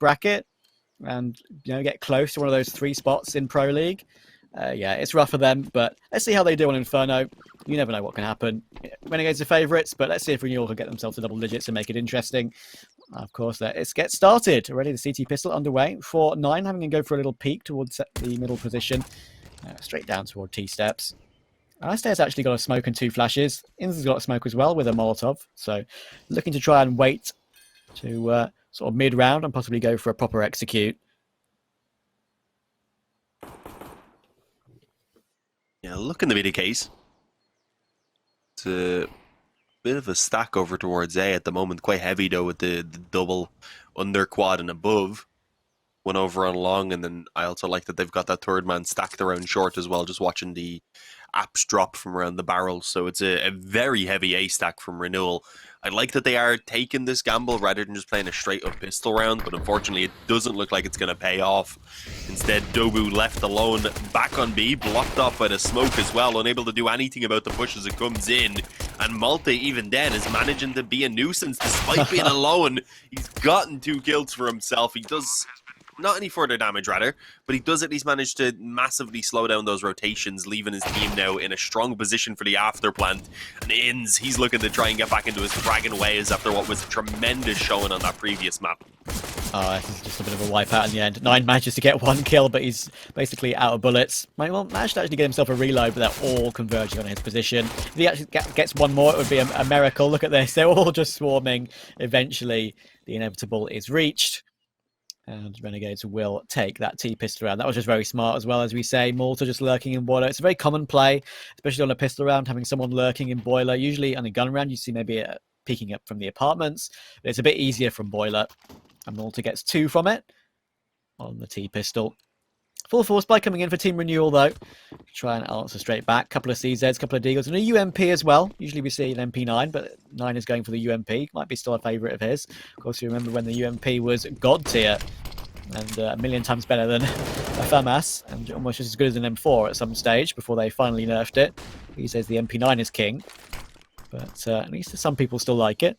bracket and get close to one of those 3 spots in Pro League. Yeah, it's rough for them, but let's see how they do on Inferno. You never know what can happen. Renegades are favourites, but let's see if Renewal can get themselves to double digits and make it interesting. Of course, let's get started. Already the CT pistol underway for 9, having to go for a little peek towards the middle position. Straight down toward T-steps. Alastair's actually got a smoke and 2 flashes. Inz's got a smoke as well with a Molotov. So looking to try and wait to sort of mid-round and possibly go for a proper execute. Yeah, looking to be the case. It's a bit of a stack over towards A at the moment. Quite heavy, though, with the double under quad and above. One over on long, and then I also like that they've got that third man stacked around short as well, just watching the apps drop from around the barrel. So it's a very heavy A stack from Renewal. I like that they are taking this gamble rather than just playing a straight up pistol round, but unfortunately it doesn't look like it's going to pay off. Instead, Dobu left alone back on B, blocked off by the smoke as well, unable to do anything about the push as it comes in. And Malte, even then, is managing to be a nuisance despite being alone. He's gotten 2 kills for himself. He does not any further damage, rather, but he does at least manage to massively slow down those rotations, leaving his team now in a strong position for the after plant. And Inz, he's looking to try and get back into his fragging ways after what was a tremendous showing on that previous map. Oh, this is just a bit of a wipeout in the end. 9 manages to get 1 kill, but he's basically out of bullets. Well, managed to actually get himself a reload, but they're all converging on his position. If he actually gets 1 more, it would be a miracle. Look at this. They're all just swarming. Eventually, the inevitable is reached. And Renegades will take that T-pistol round. That was just very smart as well, as we say. Malta just lurking in boiler. It's a very common play, especially on a pistol round, having someone lurking in boiler. Usually on a gun round, you see maybe peeking up from the apartments. But it's a bit easier from boiler. And Malta gets 2 from it on the T-pistol. Full force by coming in for Team Renewal, though. Try and answer straight back. Couple of CZs, couple of Deagles, and a UMP as well. Usually we see an MP9, but 9 is going for the UMP. Might be still a favourite of his. Of course, you remember when the UMP was God tier. And a million times better than a FAMAS, and almost just as good as an M4 at some stage before they finally nerfed it. He says the MP9 is king, but at least some people still like it.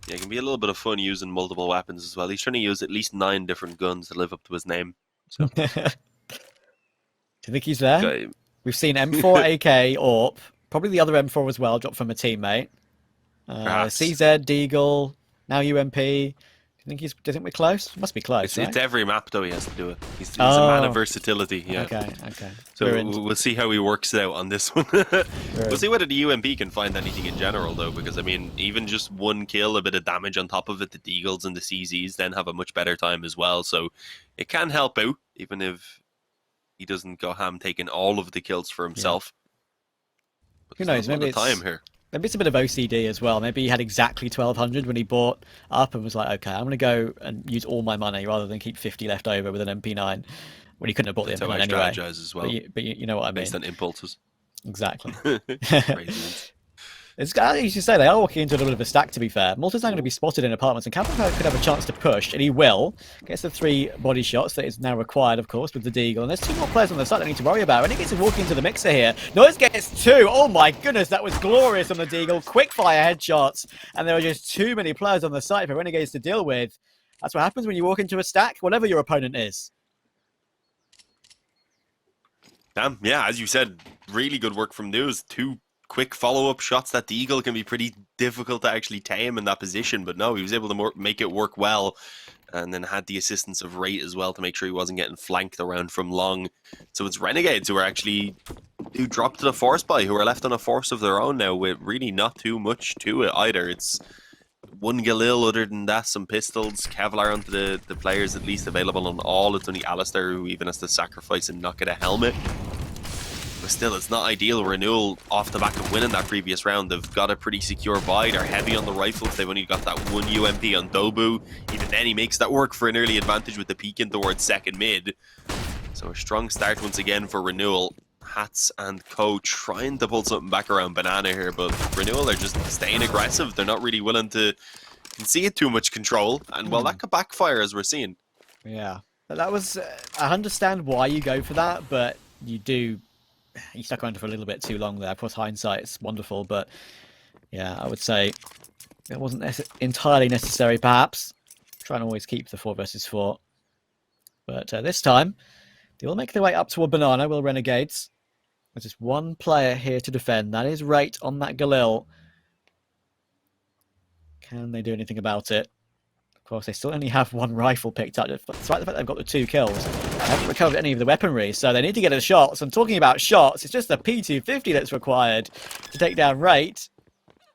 Yeah, it can be a little bit of fun using multiple weapons as well. He's trying to use at least 9 different guns to live up to his name. So. Do you think he's there? Okay. We've seen M4, AK, AWP, probably the other M4 as well, dropped from a teammate. CZ, Deagle, now UMP. Do you think we're close? Must be close, right? It's every map, though, he has to do it. He's a man of versatility, yeah. Okay. So we'll see how he works it out on this one. We'll see whether the UMP can find anything in general, though, because, I mean, even just 1 kill, a bit of damage on top of it, the Deagles and the CZs then have a much better time as well. So it can help out, even if he doesn't go ham taking all of the kills for himself. Yeah. Who knows? Maybe it's a bit of OCD as well. Maybe he had exactly 1,200 when he bought up and was like, okay, I'm going to go and use all my money rather than keep 50 left over with an MP9. When he couldn't have bought the MP9 anyway. Strategize as well. But you know what I mean. Based on impulses. Exactly. It's, as you should say, they are walking into a little bit of a stack, to be fair. Malta's now going to be spotted in apartments, and Capricorn could have a chance to push, and he will. Gets the 3 body shots that is now required, of course, with the Deagle. And there's 2 more players on the site that need to worry about. Renegades are walking into the mixer here. Noise gets 2. Oh my goodness, that was glorious on the Deagle. Quick fire headshots. And there are just too many players on the site for Renegades to deal with. That's what happens when you walk into a stack, whatever your opponent is. Damn, yeah, as you said, really good work from News. 2 quick follow-up shots. That Deagle can be pretty difficult to actually tame in that position, but no, he was able to make it work well, and then had the assistance of Rate as well to make sure he wasn't getting flanked around from long. So it's Renegades who dropped to the force buy, who are left on a force of their own now with really not too much to it either. It's 1 Galil, other than that, some pistols, Kevlar onto the players at least available on all. It's only Alistair who even has to sacrifice and not get a helmet. But still, it's not ideal. Renewal, off the back of winning that previous round, they've got a pretty secure buy. They're heavy on the rifles. They've only got that 1 UMP on Dobu. Even then, he makes that work for an early advantage with the peek in towards second mid. So a strong start once again for Renewal. Hats and Co trying to pull something back around Banana here, but Renewal are just staying aggressive. They're not really willing to concede too much control, and well, that could backfire as we're seeing. Yeah, that was. I understand why you go for that, but you stuck around for a little bit too long there. Of course, hindsight's wonderful, but Yeah, I would say it wasn't entirely necessary, perhaps. Trying to always keep the 4 versus 4. But this time, they will make their way up to a banana, will Renegades. There's just one player here to defend. That is Rate on that Galil. Can they do anything about it? Of course, they still only have 1 rifle picked up. Despite the fact they've got the 2 kills, they haven't recovered any of the weaponry, so they need to get a shot. So I'm talking about shots. It's just the P250 that's required to take down Rate.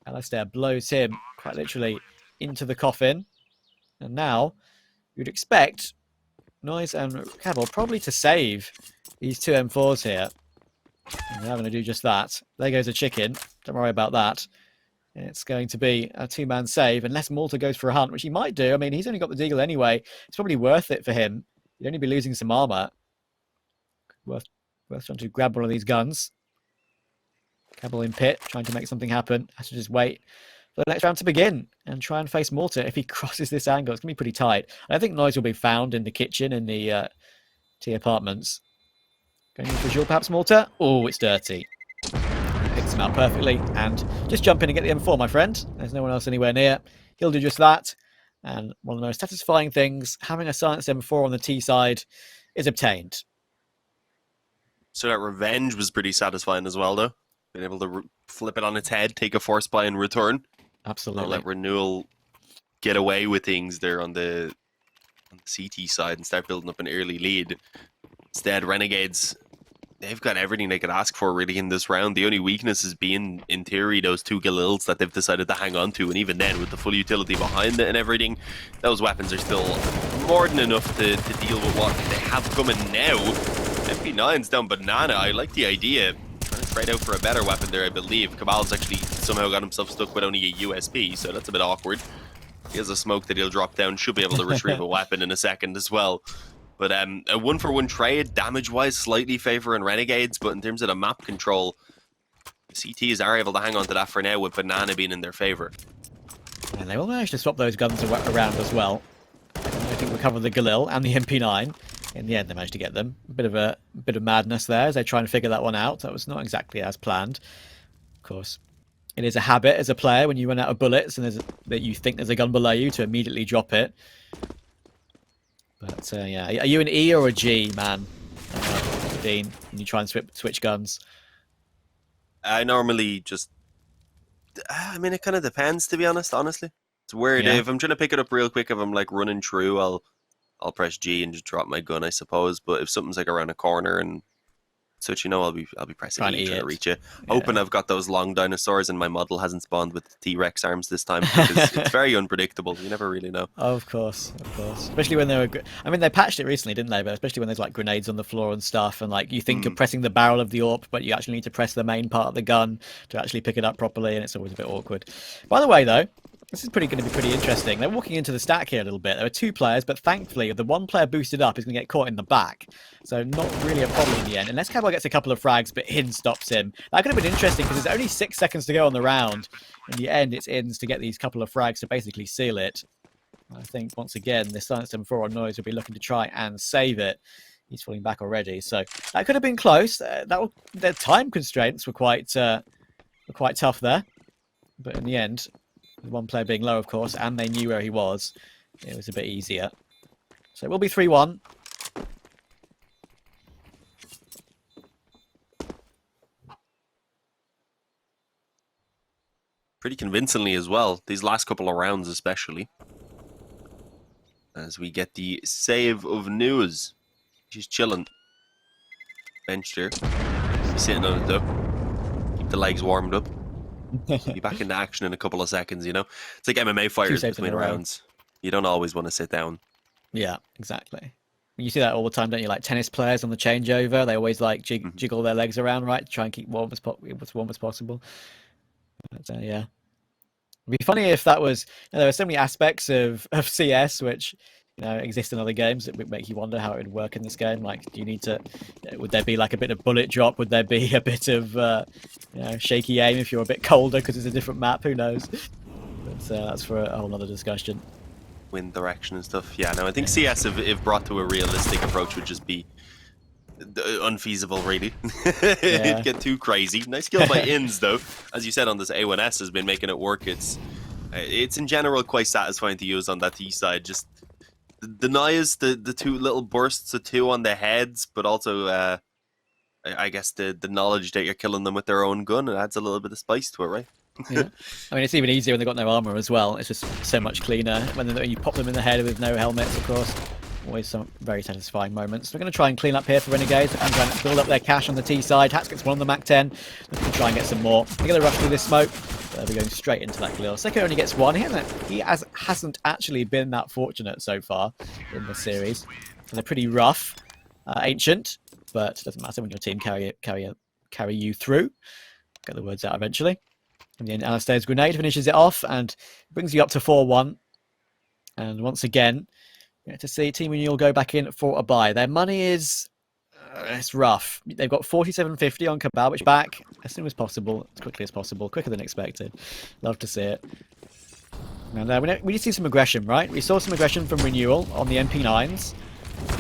Alistair blows him quite literally into the coffin. And now, you'd expect Noise and Cavill probably to save these 2 M4s here. And they're going to do just that. There goes a chicken. Don't worry about that. It's going to be a 2-man save, unless Malta goes for a hunt, which he might do. I mean, he's only got the deagle anyway. It's probably worth it for him. He'd only be losing some armor. Worth trying to grab one of these guns. Cavill in pit, trying to make something happen. Has to just wait for the next round to begin and try and face Malta. If he crosses this angle, it's going to be pretty tight. I think Noise will be found in the kitchen in the T apartments. Going in for Jules, perhaps Malta. Oh, it's dirty. He picks him out perfectly. And just jump in and get the M4, my friend. There's no one else anywhere near. He'll do just that. And one of the most satisfying things, having a silenced M4 on the T side, is obtained. So that revenge was pretty satisfying as well, though. Being able to flip it on its head, take a force buy in return. Absolutely. Not let Renewal get away with things there on the CT side and start building up an early lead. Instead, Renegades, they've got everything they could ask for really in this round. The only weakness has been, in theory, those 2 Galils that they've decided to hang on to. And even then, with the full utility behind it and everything, those weapons are still more than enough to deal with what they have coming now. MP9's down banana. I like the idea. Trying to trade out for a better weapon there, I believe. Cabal's actually somehow got himself stuck with only a USP, so that's a bit awkward. He has a smoke that he'll drop down. Should be able to retrieve a weapon in a second as well. But a 1-for-1 trade, damage-wise, slightly favouring Renegades, but in terms of the map control, CTs are able to hang on to that for now, with Banana being in their favour. And they will manage to swap those guns around as well. I think recover the Galil and the MP9. In the end, they managed to get them. A bit of madness there as they try and figure that one out. That was not exactly as planned. Of course, it is a habit as a player when you run out of bullets and that you think there's a gun below you to immediately drop it. But yeah, are you an E or a G, man? Dean, when you try and switch guns? I normally just... I mean, it kind of depends, to be honest, honestly. It's weird. Yeah. If I'm trying to pick it up real quick, if I'm like running through, I'll press G and just drop my gun, I suppose. But if something's like around a corner and such, you know, I'll be pressing E trying to reach it. Yeah. Hoping I've got those long dinosaurs and my model hasn't spawned with T-Rex arms this time, because it's very unpredictable. You never really know. Oh, of course. Especially when I mean, they patched it recently, didn't they? But especially when there's like grenades on the floor and stuff, and like you think you're pressing the barrel of the AWP, but you actually need to press the main part of the gun to actually pick it up properly, and it's always a bit awkward. By the way, though, this is going to be pretty interesting. They're walking into the stack here a little bit. There are 2 players, but thankfully, the 1 player boosted up is going to get caught in the back. So not really a problem in the end. Unless Cabal gets a couple of frags, but Hin stops him. That could have been interesting because there's only 6 seconds to go on the round. In the end, it's Ins to get these couple of frags to basically seal it. I think, once again, this silenced M4 on Noise will be looking to try and save it. He's falling back already. So that could have been close. Their time constraints were quite tough there. But in the end... with 1 player being low, of course, and they knew where he was, it was a bit easier. So it will be 3-1. Pretty convincingly as well, these last couple of rounds especially. As we get the save of News. She's chilling. Benched here. He's sitting on it though. Keep the legs warmed up. Be back into action in a couple of seconds, you know? It's like MMA fighters between rounds. You don't always want to sit down. Yeah, exactly. You see that all the time, don't you? Like tennis players on the changeover, they always like jiggle their legs around, right? To try and keep warm as possible. But yeah. It'd be funny if that was... there are so many aspects of CS which... exist in other games that would make you wonder how it would work in this game. Like, do you need to... would there be like a bit of bullet drop? Would there be a bit of shaky aim if you're a bit colder because it's a different map? Who knows? But that's for a whole other discussion. Wind direction and stuff. Yeah, no, I think CS, if brought to a realistic approach, would just be unfeasible, really. Yeah. It'd get too crazy. Nice skill by Inns, though. As you said, on this A1S has been making it work. It's in general quite satisfying to use on that T side. Just denies the two little bursts of two on the heads, but also I guess the knowledge that you're killing them with their own gun, it adds a little bit of spice to it, right? Yeah. I mean, it's even easier when they've got no armor as well. It's just so much cleaner when you pop them in the head with no helmets, of course. Always some very satisfying moments. We're going to try and clean up here for Renegades and try and build up their cash on the T side. Hats gets one on the Mac 10. Looking to try and get some more. They're going to rush through this smoke. They're going straight into that Galil. Seko only gets one. He hasn't actually been that fortunate so far in the series. And they're pretty rough. Ancient, but it doesn't matter when your team carry you through. Get the words out eventually. And then Alistair's grenade finishes it off and brings you up to 4-1. And once again, to see Team Renewal go back in for a buy. Their money is it's rough. They've got 47.50 on Cabal, which back as soon as possible, as quickly as possible, quicker than expected. Love to see it. And we need to see some aggression, right? We saw some aggression from Renewal on the MP9s,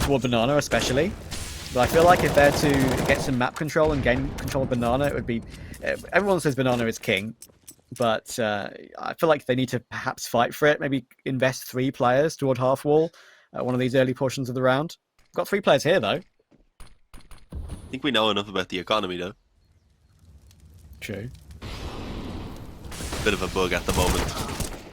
toward Banana especially. But I feel like if they're to get some map control and gain control of Banana, it would be... everyone says Banana is king, but I feel like they need to perhaps fight for it. Maybe invest 3 players toward half wall at one of these early portions of the round. Got 3 players here, though. I think we know enough about the economy, though. True. Bit of a bug at the moment.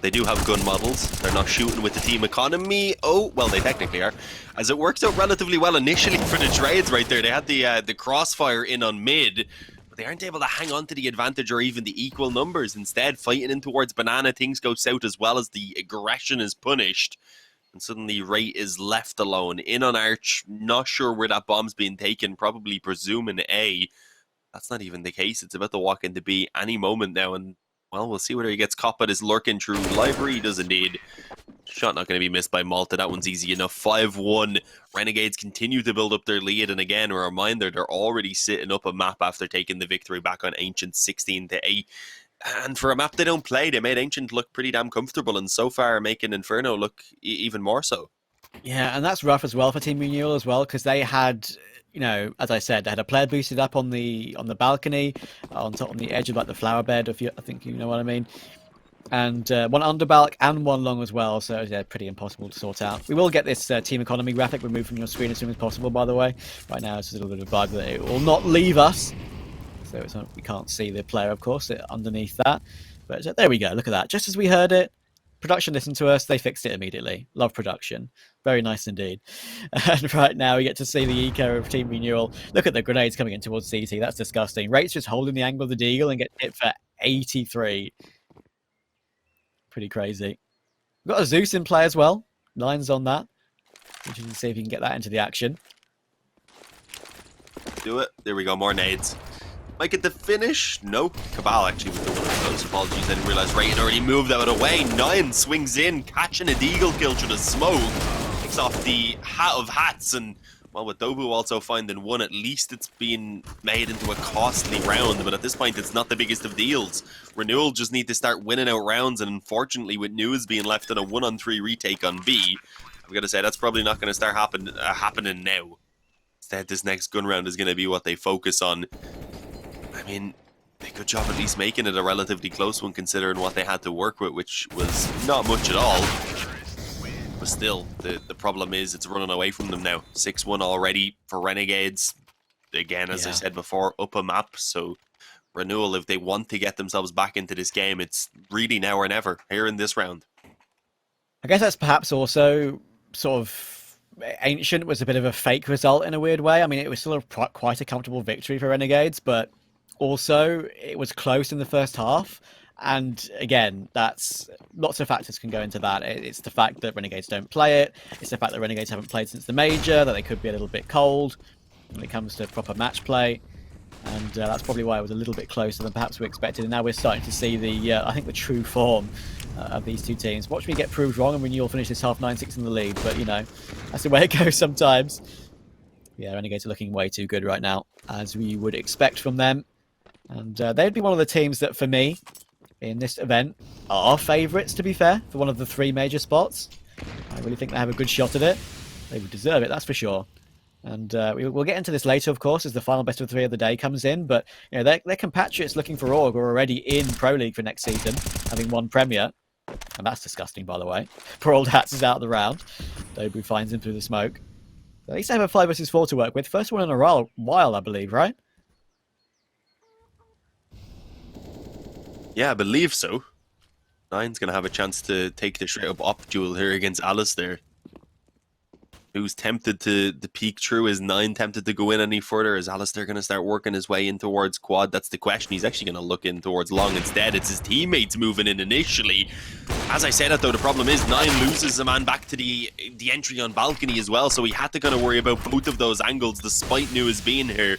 They do have gun models. They're not shooting with the team economy. Oh, well, they technically are. As it works out relatively well initially for the trades right there. They had the crossfire in on mid, but they aren't able to hang on to the advantage or even the equal numbers. Instead, fighting in towards Banana, things go south as well as the aggression is punished. And suddenly Ray is left alone. In on Arch, not sure where that bomb's being taken, probably presuming A. That's not even the case. It's about to walk into B any moment now, and well, we'll see whether he gets caught, but is lurking through library. He does indeed. Shot not going to be missed by Malta. That one's easy enough. 5-1. Renegades continue to build up their lead, and again, a reminder, they're already sitting up a map after taking the victory back on Ancient 16-8. And for a map they don't play, they made Ancient look pretty damn comfortable, and so far making Inferno look even more so. Yeah, and that's rough as well for Team Renewal as well, because they had, you know, as I said, they had a player boosted up on the balcony, on the edge of like the flower bed, I think you know what I mean. And one underbalk and one long as well, so yeah, pretty impossible to sort out. We will get this team economy graphic removed from your screen as soon as possible, by the way. Right now it's a little bit of a bug that it will not leave us. So it's not, we can't see the player, of course, underneath that. But there we go, look at that. Just as we heard it, production listened to us, they fixed it immediately. Love production. Very nice indeed. And right now we get to see the eco of Team Renewal. Look at the grenades coming in towards CT. That's disgusting. Rate's just holding the angle of the deagle and gets hit for 83. Pretty crazy. We've got a Zeus in play as well. Lines on that. Interesting to see if you can get that into the action. Do it. There we go. More nades. Might get the finish. No. Cabal actually with the one of those. Apologies. I didn't realize Ray had already moved out of the way. 9 swings in, catching a deagle kill through the smoke. Takes off the hat of hats, and well, with Dobu also finding 1, at least it's been made into a costly round, but at this point it's not the biggest of deals. Renewal just need to start winning out rounds, and unfortunately with News being left in a 1-on-3 retake on B, I've got to say that's probably not going to start happening now. Instead, this next gun round is going to be what they focus on. I mean, a good job at least making it a relatively close one considering what they had to work with, which was not much at all. But still, the problem is it's running away from them now. 6-1 already for Renegades. Again, as I said before, up a map. So Renewal, if they want to get themselves back into this game, it's really now or never here in this round. I guess that's perhaps also sort of... Ancient was a bit of a fake result in a weird way. I mean, it was still quite a comfortable victory for Renegades, but also it was close in the first half. And again, that's lots of factors can go into that. It's the fact that Renegades don't play it. It's the fact that Renegades haven't played since the major, that they could be a little bit cold when it comes to proper match play. And that's probably why it was a little bit closer than perhaps we expected. And now we're starting to see the, I think, the true form of these two teams. Watch me get proved wrong and Renewal finish this half 9-6 in the lead. But, you know, that's the way it goes sometimes. Yeah, Renegades are looking way too good right now, as we would expect from them. And they'd be one of the teams that, for me, in this event, are favourites, to be fair, for one of the 3 major spots. I really think they have a good shot at it. They would deserve it, that's for sure. And we'll get into this later, of course, as the final best of 3 of the day comes in. But you know, their compatriots looking for Org are already in Pro League for next season, having won Premier. And that's disgusting, by the way. Poor old Hats is out of the round. Dobu finds him through the smoke. At least they have a 5 versus 4 to work with. First one in a while, I believe, right? Yeah, I believe so. Nine's going to have a chance to take the straight up op duel here against Alistair. Who's tempted to peek through? Is Nine tempted to go in any further? Is Alistair going to start working his way in towards quad? That's the question. He's actually going to look in towards long instead. It's his teammates moving in initially. As I said it though, the problem is Nine loses a man back to the entry on balcony as well, so he had to kind of worry about both of those angles despite News being here.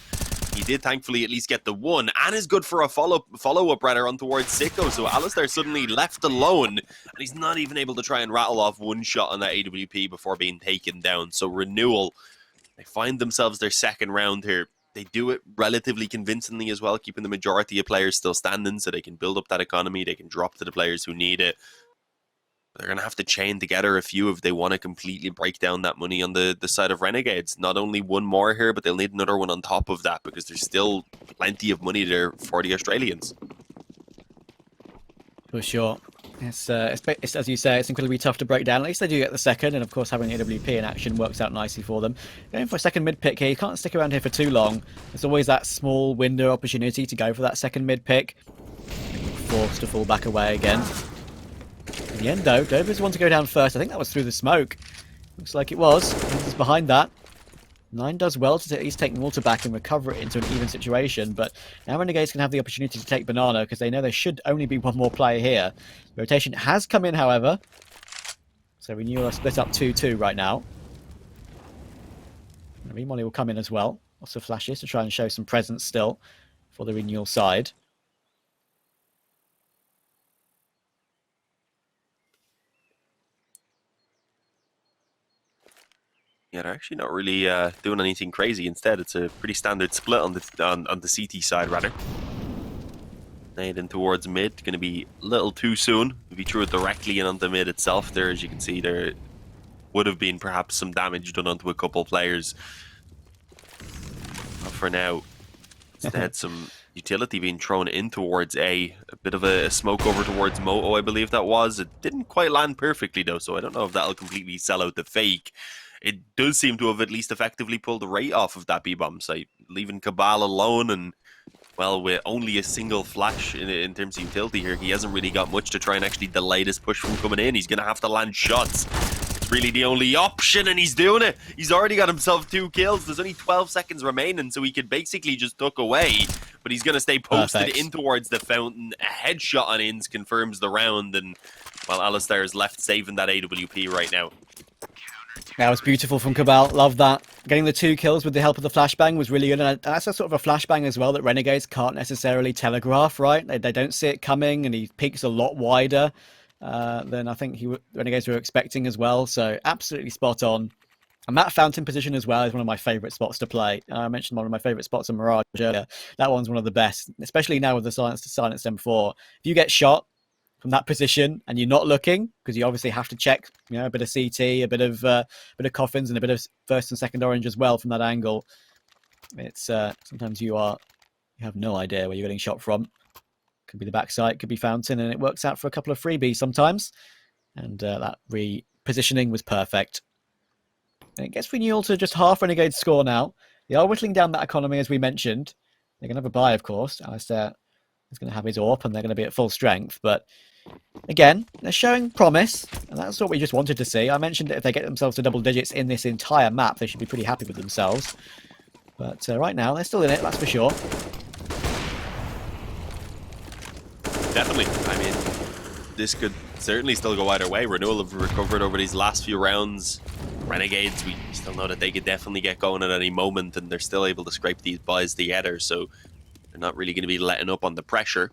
He did thankfully at least get the one, and is good for a follow-up rather on towards Sicko. So Alistair suddenly left alone, and he's not even able to try and rattle off one shot on that AWP before being taken down. So Renewal, they find themselves their second round here. They do it relatively convincingly as well, keeping the majority of players still standing so they can build up that economy. They can drop to the players who need it. They're going to have to chain together a few if they want to completely break down that money on the side of Renegades. Not only one more here, but they'll need another one on top of that because there's still plenty of money there for the Australians. For sure. It's as you say, it's incredibly tough to break down. At least they do get the second, and of course having AWP in action works out nicely for them. Going for a second mid pick here. You can't stick around here for too long. There's always that small window opportunity to go for that second mid pick. Forced to fall back away again. In the end, though, Dover's the one to go down first. I think that was through the smoke. Looks like it was. He's behind that. Nine does well to at least take water back and recover it into an even situation, but now Renegades can have the opportunity to take Banana because they know there should only be one more player here. Rotation has come in, however. So Renewal are split up 2-2 right now. Remolly will come in as well. Lots of flashes to try and show some presence still for the Renewal side. Yeah, they're actually not really doing anything crazy. Instead, it's a pretty standard split on the CT side, rather. Heading towards mid, going to be a little too soon. If he threw it directly in onto mid itself there, as you can see, there would have been perhaps some damage done onto a couple players. But for now, instead, some utility being thrown in towards A. A bit of a smoke over towards Moto, I believe that was. It didn't quite land perfectly, though, so I don't know if that'll completely sell out the fake. It does seem to have at least effectively pulled the rate off of that B-bomb site, leaving Cabal alone, and, well, with only a single flash in terms of utility here, he hasn't really got much to try and actually delay this push from coming in. He's going to have to land shots. It's really the only option, and he's doing it. He's already got himself 2 kills. There's only 12 seconds remaining, so he could basically just duck away, but he's going to stay posted in towards the fountain. A headshot on ins confirms the round, and, well, Alistair is left saving that AWP right now. That was beautiful from Cabal. Love that. Getting the 2 kills with the help of the flashbang was really good. And that's a sort of a flashbang as well that Renegades can't necessarily telegraph, right? They don't see it coming, and he peaks a lot wider than I think Renegades were expecting as well. So absolutely spot on. And that fountain position as well is one of my favourite spots to play. I mentioned one of my favourite spots in Mirage earlier. That one's one of the best, especially now with the silence M4. If you get shot from that position and you're not looking, because you obviously have to check, you know, a bit of CT, a bit of coffins, and a bit of first and second orange as well from that angle. It's sometimes you have no idea where you're getting shot from. Could be the backside, could be fountain, and it works out for a couple of freebies sometimes. And that repositioning was perfect. And it gets Renewal to just half Renegade's score now. They are whittling down that economy, as we mentioned. They're going to have a buy, of course. Alistair is going to have his AWP, and they're going to be at full strength. But again, they're showing promise, and that's what we just wanted to see. I mentioned that if they get themselves to double digits in this entire map, they should be pretty happy with themselves. But right now, they're still in it, that's for sure. Definitely. I mean, this could certainly still go either way. Renewal have recovered over these last few rounds. Renegades, we still know that they could definitely get going at any moment, and they're still able to scrape these buys together, so they're not really going to be letting up on the pressure.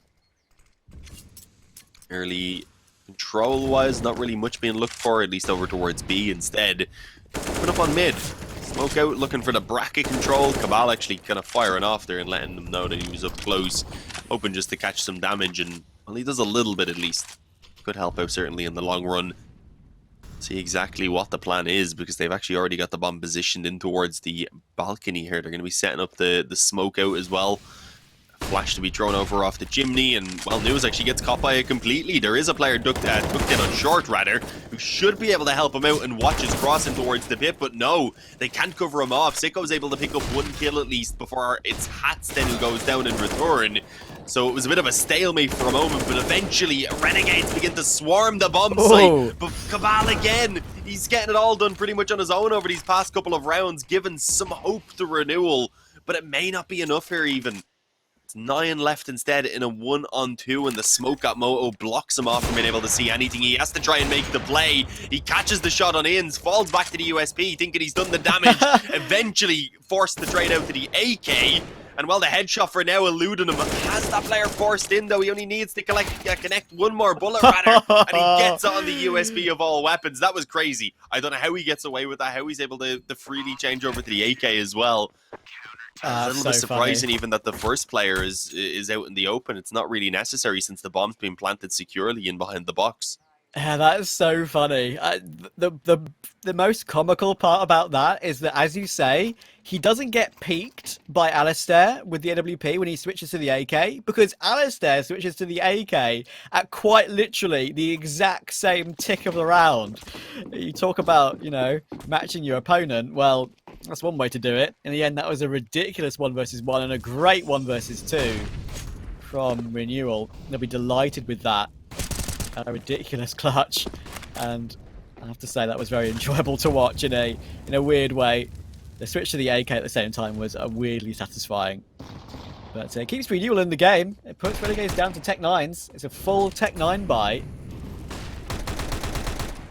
Early control-wise, not really much being looked for, at least over towards B. Instead, put up on mid. Smoke out, looking for the bracket control. Cabal actually kind of firing off there and letting them know that he was up close, hoping just to catch some damage, and, well, he does a little bit at least. Could help out, certainly, in the long run. See exactly what the plan is, because they've actually already got the bomb positioned in towards the balcony here. They're going to be setting up the smoke out as well. A flash to be thrown over off the chimney, and well, News actually gets caught by it completely. There is a player ducked in on short, rather, who should be able to help him out and watch his crossing towards the pit, but no, they can't cover him off. Sicko's able to pick up one kill at least before it's Hats then who goes down in return. So it was a bit of a stalemate for a moment, but eventually Renegades begin to swarm the bomb site. But Cabal again, he's getting it all done pretty much on his own over these past couple of rounds, giving some hope to Renewal, but it may not be enough here even. It's 9 left instead in a 1-on-2, and the smoke at Moto blocks him off from being able to see anything. He has to try and make the play. He catches the shot on ins, falls back to the USP, thinking he's done the damage, eventually forced the trade out to the AK. And while the headshot for now eluding him, has that player forced in though. He only needs to connect one more bullet rather, and he gets on the USB of all weapons. That was crazy. I don't know how he gets away with that, how he's able to freely change over to the AK as well. A little bit surprising even that the first player is out in the open. It's not really necessary since the bomb's been planted securely in behind the box. Yeah, that is so funny. The most comical part about that is that, as you say, he doesn't get peaked by Alistair with the AWP when he switches to the AK, because Alistair switches to the AK at quite literally the exact same tick of the round. You talk about, you know, matching your opponent. Well, that's one way to do it. In the end, that was a ridiculous 1 versus 1 and a great 1 versus 2 from Renewal. They'll be delighted with that. A ridiculous clutch, and I have to say that was very enjoyable to watch in a weird way. The switch to the AK at the same time was weirdly satisfying. But it keeps Renewal in the game. It puts Renegades down to Tech 9s. It's a full Tech 9 buy.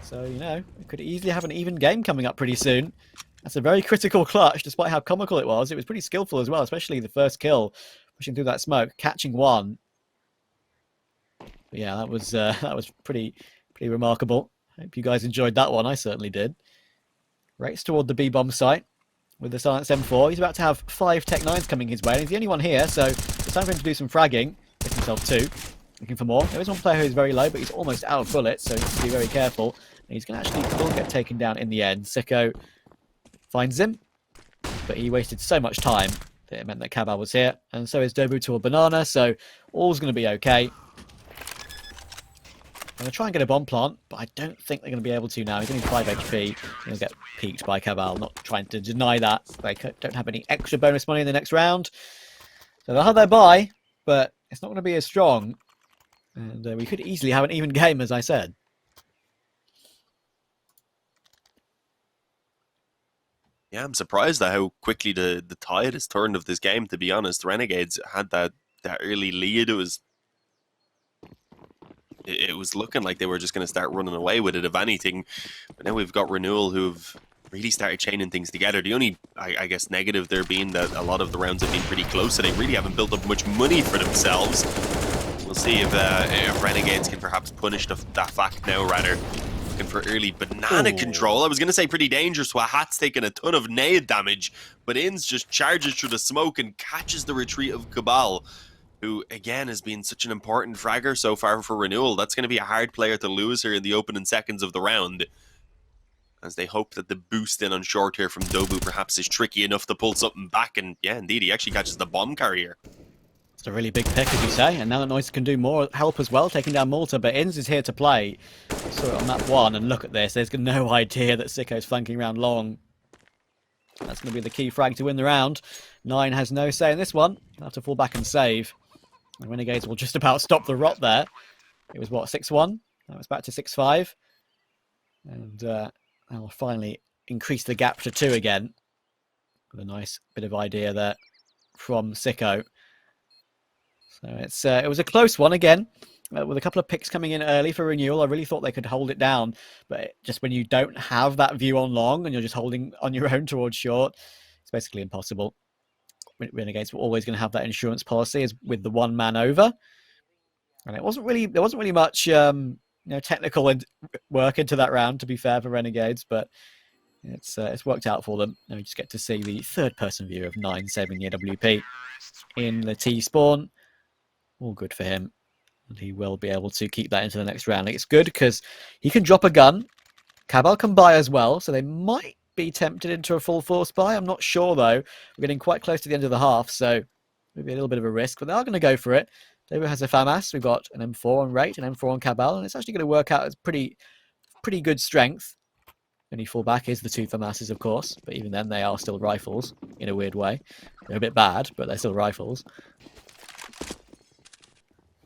So, you know, we could easily have an even game coming up pretty soon. That's a very critical clutch, despite how comical it was. It was pretty skillful as well, especially the first kill, pushing through that smoke, catching one. But yeah, that was pretty remarkable. Hope you guys enjoyed that one. I certainly did. Race toward the B-bomb site with the Silence M4. He's about to have 5 Tech 9s coming his way, and he's the only one here, so it's time for him to do some fragging. Gets himself 2. Looking for more. There is one player who's very low, but he's almost out of bullets, so he needs to be very careful. And he's going to actually will get taken down in the end. Sicko finds him, but he wasted so much time that it meant that Cabal was here, and so is Dobu to a banana, so all's going to be okay. I'm going to try and get a bomb plant, but I don't think they're going to be able to now. He's only 5 HP. He'll get peaked by Cabal. Not trying to deny that. They don't have any extra bonus money in the next round. So they'll have their buy, but it's not going to be as strong. And we could easily have an even game, as I said. Yeah, I'm surprised at how quickly the tide has turned of this game, to be honest. Renegades had that early lead. It was looking like they were just going to start running away with it, if anything. But now we've got Renewal who've really started chaining things together. The only, I guess, negative there being that a lot of the rounds have been pretty close, so they really haven't built up much money for themselves. We'll see if Renegades can perhaps punish that fact now, rather. Looking for early banana control. I was going to say pretty dangerous. Hat's taking a ton of nade damage, but Inns just charges through the smoke and catches the retreat of Cabal, who, again, has been such an important fragger so far for Renewal. That's going to be a hard player to lose here in the opening seconds of the round, as they hope that the boost in on short here from Dobu perhaps is tricky enough to pull something back. And yeah, indeed, he actually catches the bomb carrier. It's a really big pick, as you say, and now that Noise can do more help as well, taking down Malta, but Inns is here to play. Saw it on map 1, and look at this. There's no idea that Sicko's flanking around long. That's going to be the key frag to win the round. 9 has no say in this one. He'll have to fall back and save. The Renegades will just about stop the rot there. It was, what, 6-1? That was back to 6-5. And they'll finally increase the gap to 2 again. With a nice bit of idea there from Sicko. So it was a close one again, with a couple of picks coming in early for Renewal. I really thought they could hold it down. But just when you don't have that view on long and you're just holding on your own towards short, it's basically impossible. Renegades were always going to have that insurance policy as with the one man over, and there wasn't really much technical work into that round, to be fair, for Renegades, but it's worked out for them. Now we just get to see the third person view of 9 saving the AWP in the T spawn. All good for him, and he will be able to keep that into the next round. It's good because he can drop a gun Cabal can buy as well, so they might be tempted into a full force buy. I'm not sure, though. We're getting quite close to the end of the half, so maybe a little bit of a risk, but they are going to go for it. David has a FAMAS. We've got an M4 on Rate, an M4 on Cabal, and it's actually going to work out as pretty good strength. Only fallback is the two FAMASs, of course, but even then they are still rifles in a weird way. They're a bit bad, but they're still rifles.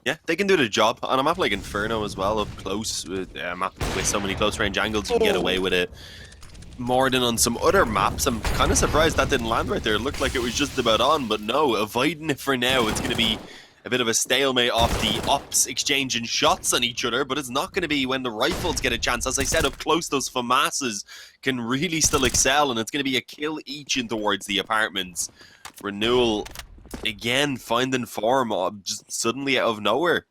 Yeah, they can do the job on a map like Inferno as well, up close, with a map with so many close range angles. You can get away with it more than on some other maps. I'm kind of surprised that didn't land right there. It looked like it was just about on, but no, avoiding it for now. It's going to be a bit of a stalemate off the ops exchanging shots on each other, but it's not going to be when the rifles get a chance. As I said, up close, those FAMASs can really still excel, and it's going to be a kill each in towards the apartments. Renewal, again, finding form just suddenly out of nowhere.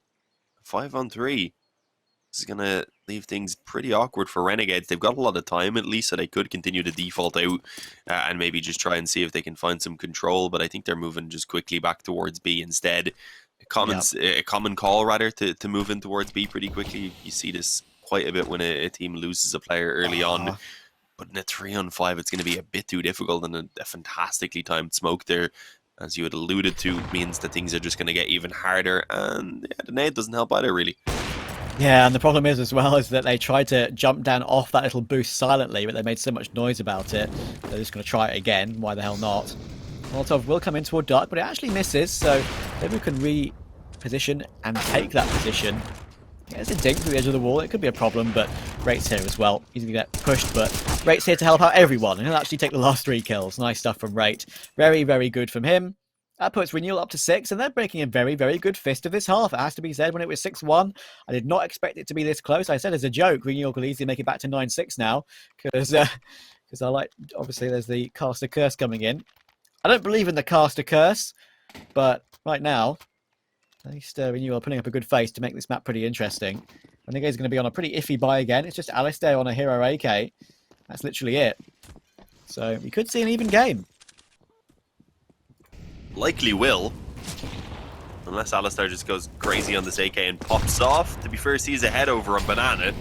5-on-3. This is going to leave things pretty awkward for Renegades. They've got a lot of time at least, so they could continue to default out and maybe just try and see if they can find some control, but I think they're moving just quickly back towards B instead. A common call, rather, to move in towards B pretty quickly. You see this quite a bit when a team loses a player early on. But in a 3-on-5, it's going to be a bit too difficult, and a fantastically timed smoke there, as you had alluded to, means that things are just going to get even harder, and yeah, the nade doesn't help either, really. Yeah, and the problem is as well is that they tried to jump down off that little boost silently, but they made so much noise about it. They're just going to try it again. Why the hell not? Molotov will come in toward dark, but it actually misses, so maybe we can reposition and take that position. Yeah, it's a dink through the edge of the wall. It could be a problem, but Rate's here as well. He's going to get pushed, but Rate's here to help out everyone, and he'll actually take the last 3 kills. Nice stuff from Rate. Very, very good from him. That puts Renewal up to 6, and they're breaking a very, very good fist of this half. It has to be said, when it was 6-1, I did not expect it to be this close. I said as a joke, Renewal could easily make it back to 9-6 now, because I like, obviously there's the caster curse coming in. I don't believe in the caster curse, but right now, at least Renewal are putting up a good face to make this map pretty interesting. I think he's going to be on a pretty iffy buy again. It's just Alistair on a hero AK. That's literally it. So we could see an even game. Likely will. Unless Alistair just goes crazy on this AK and pops off. To be fair, sees a head over on Banana.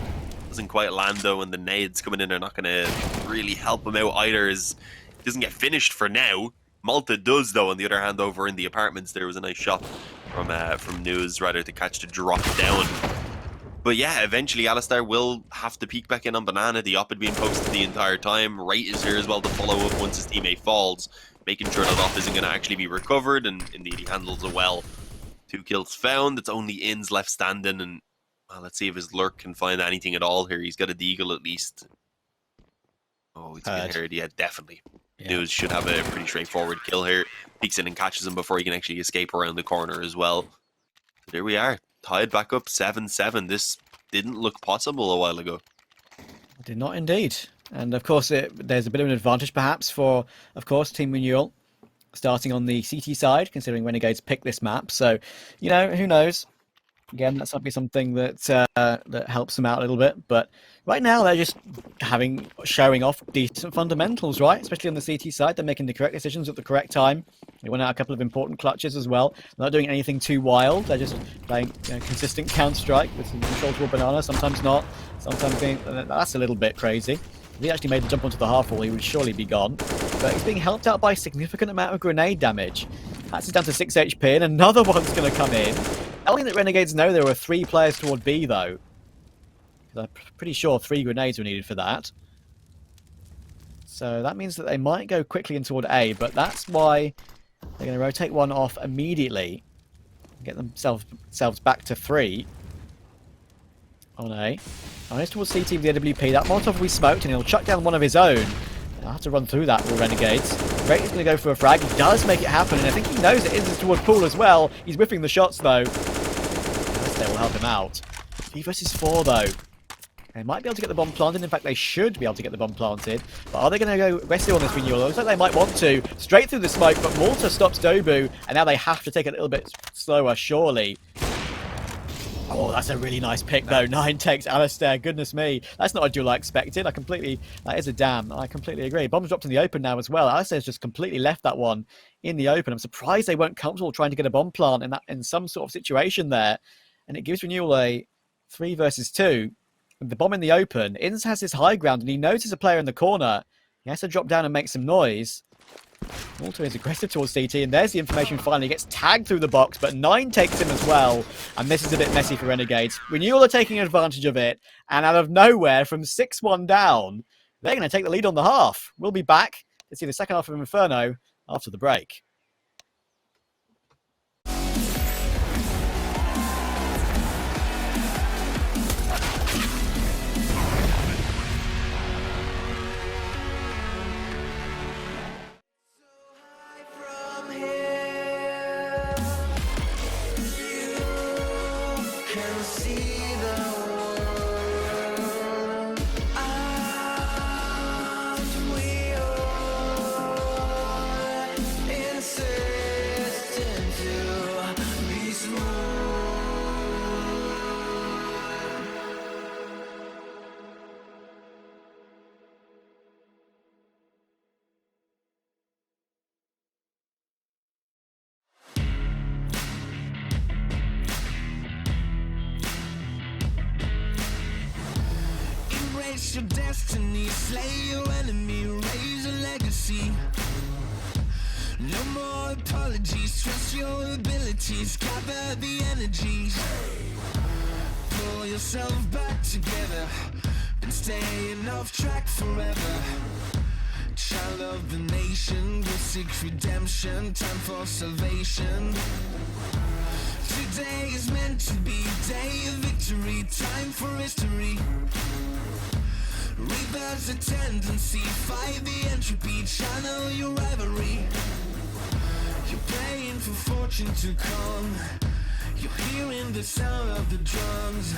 Doesn't quite land though, and the nades coming in are not going to really help him out either, as he doesn't get finished for now. Malta does though, on the other hand, over in the apartments. There was a nice shot from News, rather, to catch the drop down. But yeah, eventually Alistair will have to peek back in on Banana. The op had been posted the entire time. Rate is here as well to follow up once his teammate falls, making sure that op isn't going to actually be recovered, and indeed he handles it well. 2 kills found. It's only Inns left standing, and well, let's see if his lurk can find anything at all here. He's got a deagle at least. Oh, he's been heard. Yeah, definitely. Yeah. News should have a pretty straightforward kill here. Peeks in and catches him before he can actually escape around the corner as well. There we are. Tied back up 7-7. This didn't look possible a while ago. It did not indeed. And of course, there's a bit of an advantage perhaps for, of course, Team Renewal starting on the CT side, considering Renegades picked this map. So, you know, who knows? Again, that's might be something that that helps them out a little bit. But right now, they're just showing off decent fundamentals, right? Especially on the CT side, they're making the correct decisions at the correct time. They went out a couple of important clutches as well. They're not doing anything too wild. They're just playing consistent Counter-Strike with some control toward Banana. Sometimes not. Sometimes that's a little bit crazy. If he actually made the jump onto the half wall, he would surely be gone. But he's being helped out by a significant amount of grenade damage. That's down to 6 HP, and another one's going to come in. Telling that Renegades know there were 3 players toward B, though. I'm pretty sure 3 grenades were needed for that. So that means that they might go quickly in toward A, but that's why they're going to rotate one off immediately. Get themselves back to 3 on A. Nice towards CT with the AWP. That Molotov will be smoked, and he'll chuck down one of his own. I'll have to run through that with Renegades. Rate is going to go for a frag. He does make it happen, and I think he knows it is toward Pool as well. He's whipping the shots, though. They will help him out. 3 versus 4, though. They might be able to get the bomb planted. In fact, they should be able to get the bomb planted. But are they going to go aggressive on this Renewal? It looks like they might want to. Straight through the smoke, but Malta stops Dobu, and now they have to take it a little bit slower, surely. Oh, that's a really nice pick, though. 9 takes Alistair. Goodness me. That's not a duel I expected. That is a damn. I completely agree. Bomb's dropped in the open now as well. Alistair's just completely left that one in the open. I'm surprised they weren't comfortable trying to get a bomb plant in some sort of situation there. And it gives Renewal a 3 versus 2. with the bomb in the open. Inns has his high ground, and he notices a player in the corner. He has to drop down and make some noise. Malta is aggressive towards CT, and there's the information finally. Gets tagged through the box, but 9 takes him as well. And this is a bit messy for Renegades. Renewal are taking advantage of it, and out of nowhere, from 6-1 down, they're going to take the lead on the half. We'll be back to see the second half of Inferno after the break. Your destiny, slay your enemy, raise a legacy. No more apologies, trust your abilities, gather the energies. Pull yourself back together and staying off track forever. Child of the nation, go seek redemption, time for salvation. Today is meant to be day of victory, time for history. Reverse a tendency, fight the entropy, channel your rivalry. You're praying for fortune to come, you're hearing the sound of the drums.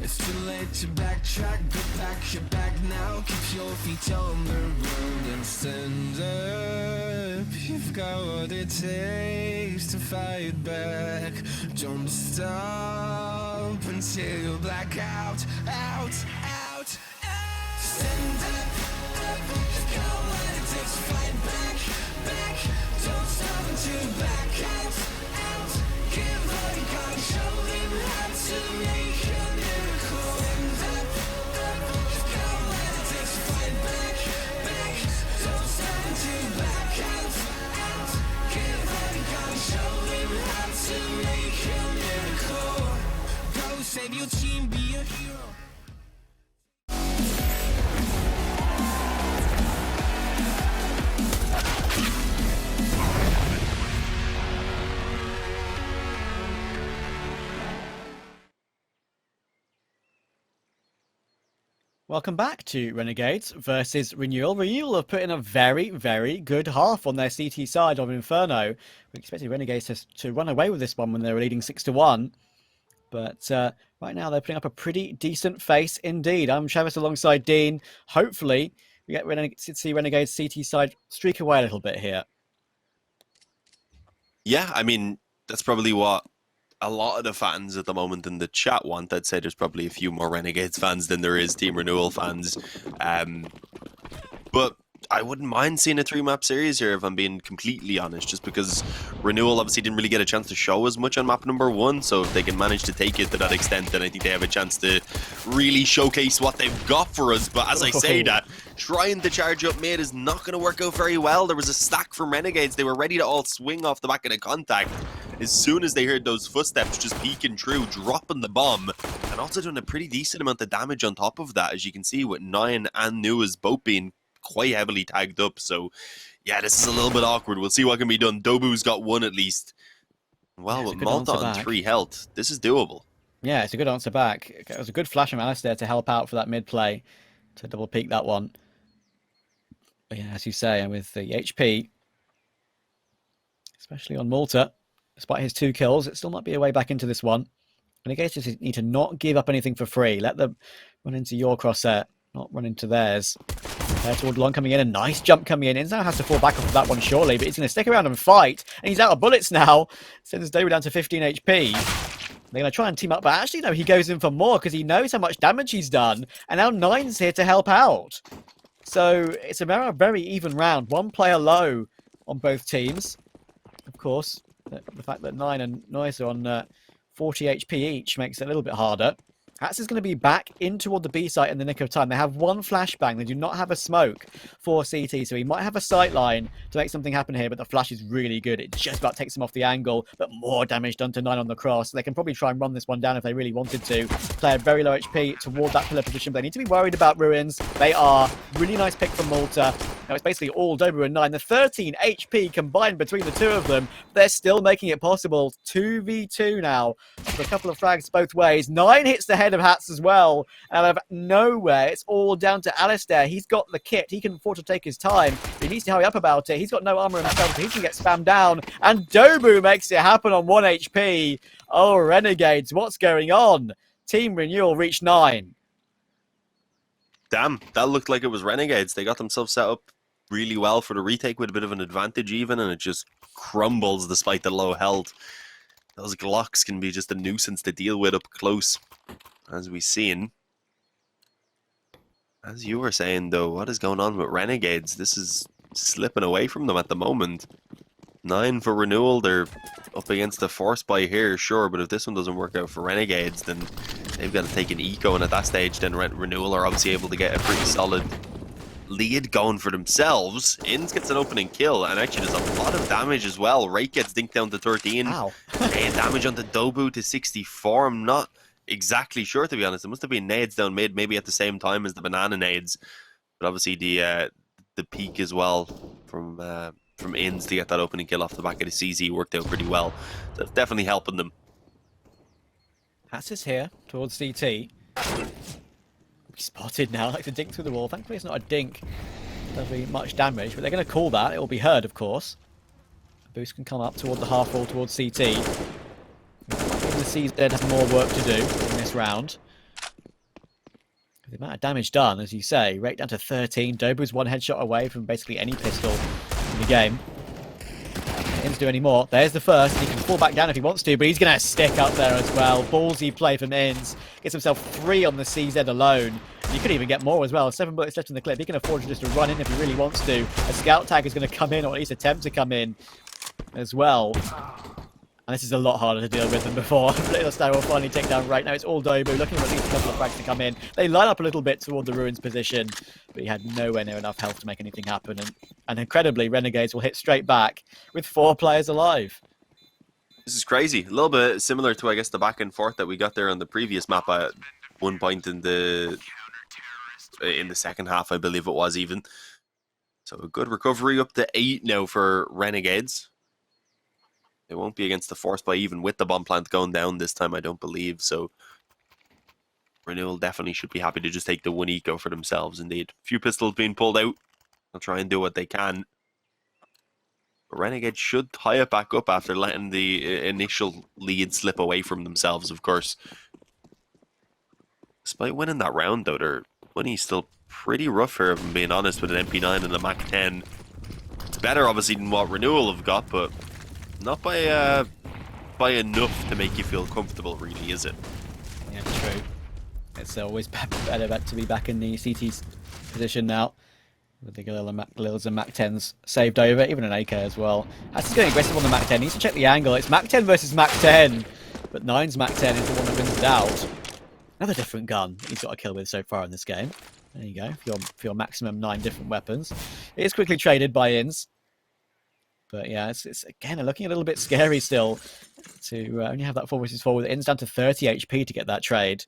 It's too late to backtrack, go back, you're back now. Keep your feet on the road and stand up. You've got what it takes to fight back. Don't stop until you black out, out. Stand up, you've got what it takes to fight back. Don't stop until you back out. Give all you got, show them how to make a miracle. Stand up, you've got what it takes to fight back. Don't stop until you back out. Give all you got, show them how to make a miracle. Go save your team, be a hero. Welcome back to Renegades versus Renewal. Renewal have put in a very, very good half on their CT side of Inferno. We expected Renegades to run away with this one when they were leading 6-1. But right now they're putting up a pretty decent face indeed. I'm Travis alongside Dean. Hopefully we get to see Renegades CT side streak away a little bit here. Yeah, I mean, that's probably what a lot of the fans at the moment in the chat want. I'd say there's probably a few more Renegades fans than there is Team Renewal fans. But I wouldn't mind seeing a 3-map series here, if I'm being completely honest, just because Renewal obviously didn't really get a chance to show as much on map number 1, so if they can manage to take it to that extent, then I think they have a chance to really showcase what they've got for us. But as I say that, trying to charge up mid is not going to work out very well. There was a stack from Renegades. They were ready to all swing off the back of the contact. As soon as they heard those footsteps just peeking through, dropping the bomb, and also doing a pretty decent amount of damage on top of that, as you can see, with 9 and Nuas both being quite heavily tagged up. So yeah, this is a little bit awkward. We'll see what can be done. Dobu's got 1 at least. Well, with Malta on 3 health, this is doable. Yeah, it's a good answer back. It was a good flash from Alistair to help out for that mid play, to double peek that one. But yeah, as you say, and with the HP, especially on Malta, despite his 2 kills, it still might be a way back into this one. Renegades just need to not give up anything for free. Let them run into your crosshair, not run into theirs. There toward Long coming in, a nice jump coming in. Inzao has to fall back off of that one surely, but he's going to stick around and fight. And he's out of bullets now. Sends David down to 15 HP. They're going to try and team up, but actually, no, he goes in for more because he knows how much damage he's done. And now 9's here to help out. So it's a very even round. 1 player low on both teams. Of course, the fact that 9 and Noise are on 40 HP each makes it a little bit harder. Hats is going to be back in toward the B site in the nick of time. They have one flashbang. They do not have a smoke for CT, so he might have a sight line to make something happen here, but the flash is really good. It just about takes him off the angle, but more damage done to 9 on the cross. They can probably try and run this one down if they really wanted to. Player very low HP toward that pillar position, but they need to be worried about Ruins. They are really nice pick from Malta. Now it's basically all Dobu and 9. The 13 HP combined between the two of them. They're still making it possible. 2v2 now. After a couple of frags both ways. 9 hits the head of Hats as well. Out of nowhere, it's all down to Alistair. He's got the kit. He can afford to take his time. But he needs to hurry up about it. He's got no armor himself, so he can get spammed down. And Dobu makes it happen on 1 HP. Oh, Renegades, what's going on? Team Renewal reached 9. Damn, that looked like it was Renegades. They got themselves set up really well for the retake with a bit of an advantage even, and it just crumbles despite the low health. Those Glocks can be just a nuisance to deal with up close, as we've seen. As you were saying, though, what is going on with Renegades? This is slipping away from them at the moment. 9 for Renewal. They're up against the force buy here, sure, but if this one doesn't work out for Renegades, then they've got to take an eco, and at that stage, then Renewal are obviously able to get a pretty solid lead going for themselves. Inns gets an opening kill, and actually there's a lot of damage as well. Rake gets dinked down to 13. Wow. And damage onto Dobu to 64. I'm not exactly sure, to be honest. It must have been nades down mid, maybe at the same time as the banana nades. But obviously the peak as well from Inns to get that opening kill off the back of the CZ worked out pretty well. So it's definitely helping them. Hats is here towards CT. Spotted now, like to dink through the wall. Thankfully it's not a dink. Doesn't do much damage, but they're going to call that. It will be heard, of course. A boost can come up toward the half wall towards CT. Even the CZ has more work to do in this round. The amount of damage done, as you say, rate down to 13. Dobu's 1 headshot away from basically any pistol in the game. Didn't do any more. There's the first. He can fall back down if he wants to, but he's going to stick up there as well. Ballsy play from Inns. Gets himself 3 on the CZ alone. You could even get more as well. 7 bullets left in the clip. He can afford to just to run in if he really wants to. A scout tag is going to come in, or at least attempt to come in as well. And this is a lot harder to deal with than before. Little Star will finally take down right now. It's all Dobu, looking for at least a couple of frags to come in. They line up a little bit toward the Ruins position, but he had nowhere near enough health to make anything happen. And incredibly, Renegades will hit straight back with 4 players alive. This is crazy. A little bit similar to, I guess, the back and forth that we got there on the previous map at one point in the second half, I believe it was even. So a good recovery, up to 8 now for Renegades. It won't be against the force buy even with the bomb plant going down this time, I don't believe. So Renewal definitely should be happy to just take the 1 eco for themselves, indeed. A few pistols being pulled out. They'll try and do what they can. But Renegade should tie it back up after letting the initial lead slip away from themselves, of course. Despite winning that round, though, their money's still pretty rough here, if I'm being honest, with an MP9 and a Mac 10. It's better, obviously, than what Renewal have got, but not by enough to make you feel comfortable, really, is it? Yeah, true. It's always better to be back in the CT's position now. With the Galils and Mac 10s saved over, even an AK as well. That's going aggressive on the Mac 10. Needs to check the angle. It's Mac 10 versus Mac 10. But 9's Mac 10 is the one that wins it out. Another different gun he's got a kill with so far in this game. There you go, for your maximum 9 different weapons. It is quickly traded by Inns. But yeah, it's again looking a little bit scary still to only have that 4 vs 4 with Inns down to 30 HP to get that trade.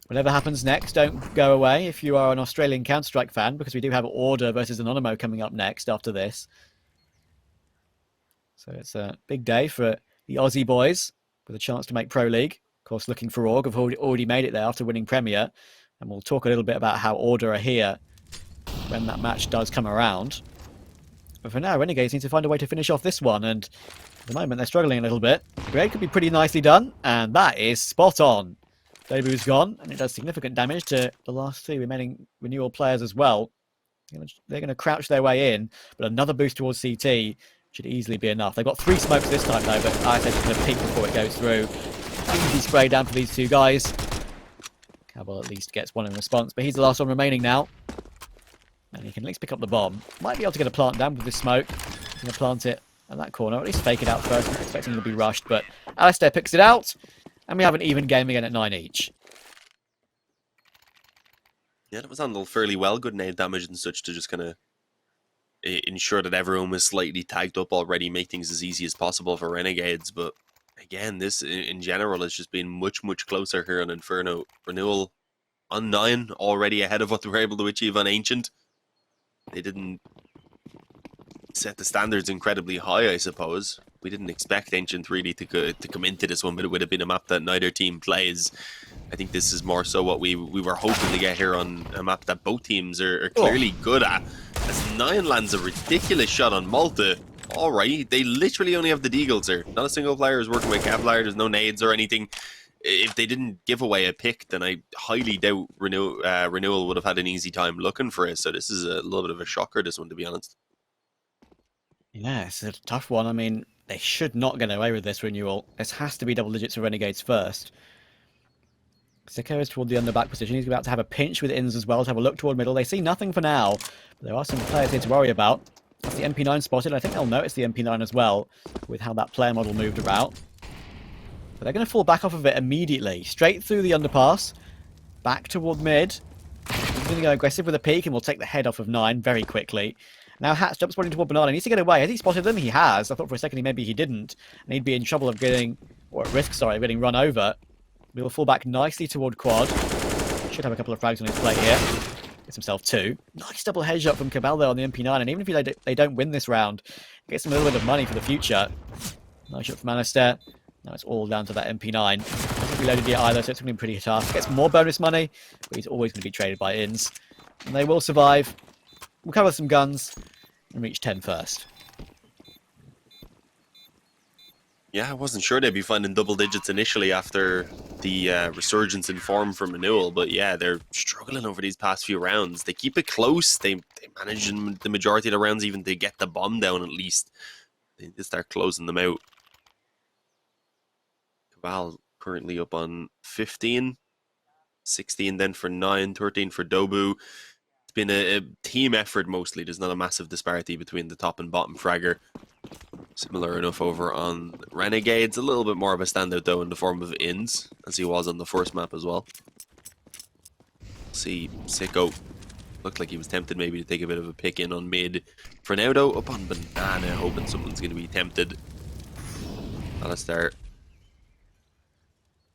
Whatever happens next, don't go away if you are an Australian Counter-Strike fan, because we do have Order versus Anonymo coming up next after this. So it's a big day for the Aussie boys with a chance to make Pro League. Of course, looking for Org. Have already made it there after winning Premier. And we'll talk a little bit about how Order are here when that match does come around. But for now, Renegades need to find a way to finish off this one. And at the moment, they're struggling a little bit. Grade could be pretty nicely done. And that is spot on. Dobu's gone, and it does significant damage to the last 3 remaining Renewal players as well. They're going to crouch their way in, but another boost towards CT should easily be enough. They've got 3 smokes this time, though, but I said it's going to peek before it goes through. Easy spray down for these 2 guys. Cabal at least gets 1 in response, but he's the last one remaining now. And he can at least pick up the bomb. Might be able to get a plant down with this smoke. He's going to plant it at that corner, or at least fake it out first. I'm not expecting him to be rushed, but Alistair picks it out. And we have an even game again at 9 each. Yeah, that was handled fairly well. Good nade damage and such to just kind of ensure that everyone was slightly tagged up already, make things as easy as possible for Renegades. But again, this in general has just been much, much closer here on Inferno. Renewal on 9, already ahead of what they were able to achieve on Ancient. They didn't set the standards incredibly high, I suppose. We didn't expect Ancient really to come into this one, but it would have been a map that neither team plays. I think this is more so what we were hoping to get here on a map that both teams are clearly good at. As 9 lands a ridiculous shot on Malta. Alright, they literally only have the Deagles here. Not a single player is working with Kevlar, there's no nades or anything. If they didn't give away a pick, then I highly doubt Renewal would have had an easy time looking for it. So this is a little bit of a shocker, this one, to be honest. Yeah, it's a tough one. I mean, they should not get away with this Renewal. This has to be double digits for Renegades first. Sicko is toward the underback position. He's about to have a pinch with Inns as well, to have a look toward middle. They see nothing for now, but there are some players here to worry about. That's the MP9 spotted. I think they'll notice the MP9 as well, with how that player model moved about. But they're going to fall back off of it immediately. Straight through the underpass, back toward mid. He's going to go aggressive with a peek, and we'll take the head off of 9 very quickly. Now Hats jumps spotting toward Banana. He needs to get away. Has he spotted them? He has. I thought for a second maybe he didn't. And he'd be in trouble of getting, or at risk, sorry, of getting run over. We'll fall back nicely toward Quad. Should have a couple of frags on his plate here. Gets himself 2. Nice double headshot from Cabal there on the MP9. And even if they don't win this round, gets him a little bit of money for the future. Nice shot from Alistair. Now it's all down to that MP9. Hasn't reloaded yet either, so it's going to be pretty tough. Gets more bonus money, but he's always going to be traded by Inns. And they will survive. We'll cover some guns and reach 10 first. Yeah, I wasn't sure they'd be finding double digits initially after the resurgence in form from Renewal, but yeah, they're struggling over these past few rounds. They keep it close. They manage in the majority of the rounds even to get the bomb down at least. They just start closing them out. Cabal currently up on 15. 16 then for 9, 13 for Dobu. It's been a team effort mostly. There's not a massive disparity between the top and bottom fragger. Similar enough over on Renegades. A little bit more of a standout though in the form of Inns, as he was on the first map as well. See, Sicko looked like he was tempted maybe to take a bit of a pick in on mid. For now though, up on Banana, hoping someone's going to be tempted. Alistair.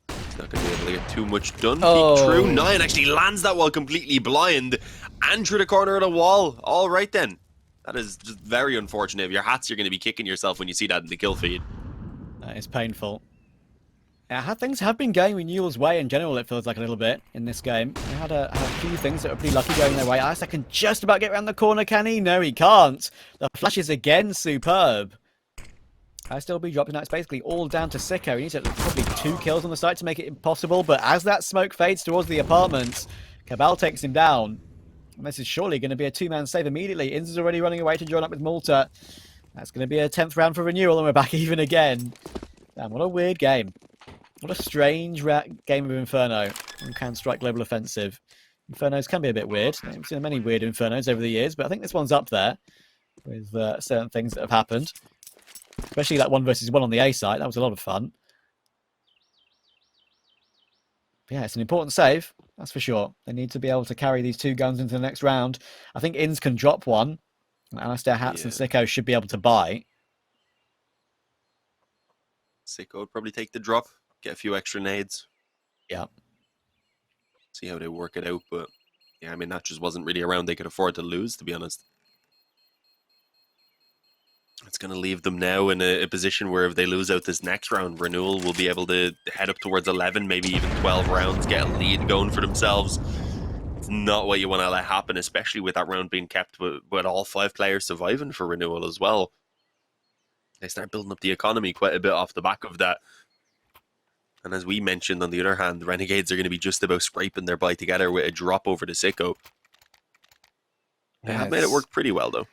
He's not going to be able to get too much done. Peek through. 9 actually lands that while completely blind. And through the corner of the wall. All right then. That is just very unfortunate. If your Hats, you're going to be kicking yourself when you see that in the kill feed. That is painful. Yeah, things have been going Renewal's way in general, it feels like a little bit in this game. They had a few things that were pretty lucky going their way. Isaac can just about get around the corner, can he? No, he can't. The flash is again superb. I still be dropping. Now it's basically all down to Sicko. He needs probably 2 kills on the site to make it impossible, but as that smoke fades towards the apartments, Cabal takes him down. And this is surely going to be a 2-man save immediately. Inns is already running away to join up with Malta. That's going to be a 10th round for Renewal, and we're back even again. Damn, what a weird game. What a strange game of Inferno on Counter-Strike Global Offensive. Infernos can be a bit weird. I've seen many weird Infernos over the years, but I think this one's up there with certain things that have happened. Especially that 1 versus 1 on the A site. That was a lot of fun. But yeah, it's an important save. That's for sure. They need to be able to carry these 2 guns into the next round. I think Inns can drop one. And Alistair, Hats, and Sicko should be able to buy. Sicko would probably take the drop. Get a few extra nades. Yeah. See how they work it out. But yeah, I mean, that just wasn't really a round they could afford to lose, to be honest. It's going to leave them now in a position where if they lose out this next round, Renewal will be able to head up towards 11, maybe even 12 rounds, get a lead going for themselves. It's not what you want to let happen, especially with that round being kept with all 5 players surviving for Renewal as well. They start building up the economy quite a bit off the back of that. And as we mentioned, on the other hand, the Renegades are going to be just about scraping their bite together with a drop over to Sicko. They have made it work pretty well, though.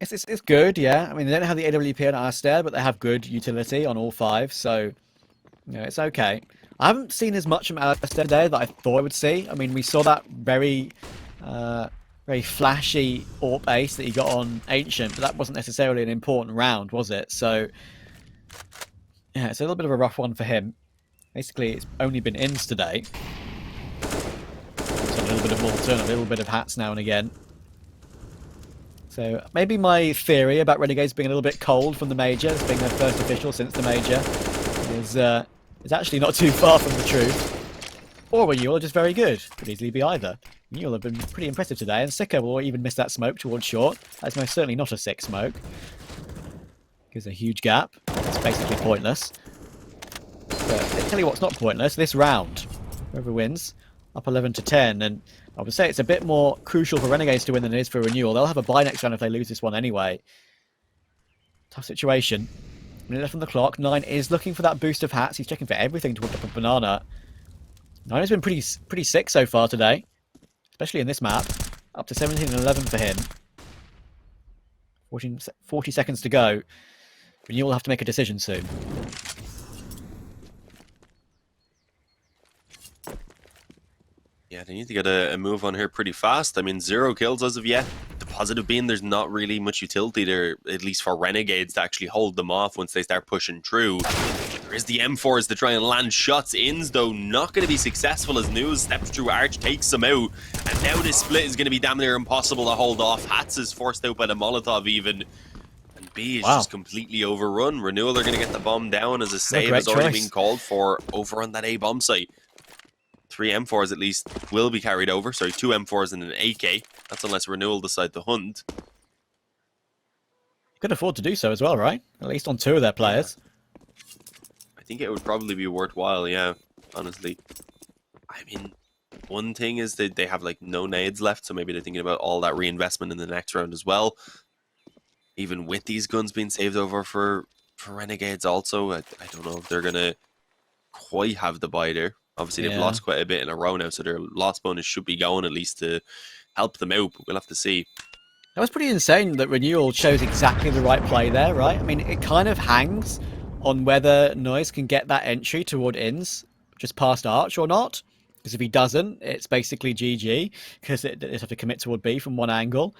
It's good, yeah. I mean, they don't have the AWP on Alistair, but they have good utility on all 5, so you know, it's okay. I haven't seen as much from Alistair today that I thought I would see. I mean, we saw that very flashy AWP ace that he got on Ancient, but that wasn't necessarily an important round, was it? So, yeah, it's a little bit of a rough one for him. Basically, it's only been ins today. So a little bit of Malta, a little bit of hats now and again. So maybe my theory about Renegades being a little bit cold from the major, as being their first official since the major, is actually not too far from the truth. Or Renewal are just very good. Could easily be either. Renewal have been pretty impressive today, and Sicko will even miss that smoke towards short. That's most certainly not a sick smoke. Gives a huge gap. It's basically pointless. But I tell you what's not pointless, this round. Whoever wins, up 11-10, and I would say it's a bit more crucial for Renegades to win than it is for Renewal. They'll have a bye next round if they lose this one anyway. Tough situation. Minute left on the clock. 9 is looking for that boost of hats. He's checking for everything towards the banana. 9 has been pretty sick so far today, especially in this map. Up to 17-11 for him. 40 seconds to go. Renewal will have to make a decision soon. Yeah, they need to get a move on here pretty fast. I mean, 0 kills as of yet. The positive being there's not really much utility there, at least for Renegades, to actually hold them off once they start pushing through. There is the M4s to try and land shots. Ins, though, not going to be successful as News steps through Arch, takes them out. And now this split is going to be damn near impossible to hold off. Hats is forced out by the Molotov even. And B is just completely overrun. Renewal are going to get the bomb down as a save has already been called for over on that A bomb site. 3 M4s at least will be carried over. Sorry, 2 M4s and an AK. That's unless Renewal decide to hunt. Could afford to do so as well, right? At least on 2 of their players. I think it would probably be worthwhile, yeah, honestly. I mean, one thing is that they have like no nades left, so maybe they're thinking about all that reinvestment in the next round as well. Even with these guns being saved over for Renegades also, I don't know if they're going to quite have the buy there. Obviously, they've lost quite a bit in a row now, so their loss bonus should be going at least to help them out, but we'll have to see. That was pretty insane that Renewal chose exactly the right play there, right? I mean, it kind of hangs on whether Noise can get that entry toward Ins just past Arch or not. Because if he doesn't, it's basically GG, because they just have to commit toward B from one angle.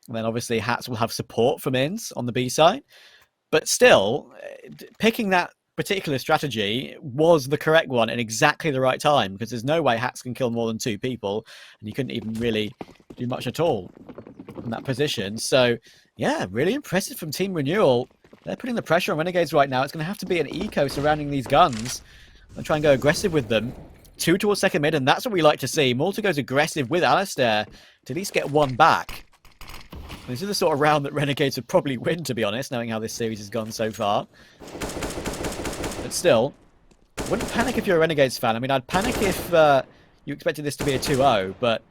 And then obviously Hats will have support from Ins on the B side. But still, picking that particular strategy was the correct one in exactly the right time, because there's no way Hats can kill more than 2 people, and he couldn't even really do much at all in that position. So yeah, really impressive from Team Renewal. They're putting the pressure on Renegades right now. It's going to have to be an eco surrounding these guns and try and go aggressive with them. 2 towards second mid, and that's what we like to see. Malta goes aggressive with Alistair to at least get 1 back. This is the sort of round that Renegades would probably win, to be honest, knowing how this series has gone so far. But still, I wouldn't panic if you're a Renegades fan. I mean, I'd panic if you expected this to be a 2-0, but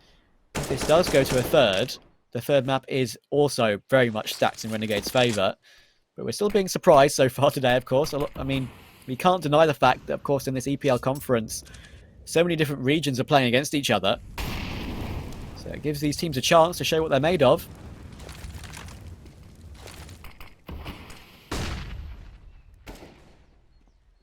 if this does go to a third, the third map is also very much stacked in Renegades' favour. But we're still being surprised so far today, of course. I mean, we can't deny the fact that, of course, in this EPL conference, so many different regions are playing against each other. So it gives these teams a chance to show what they're made of.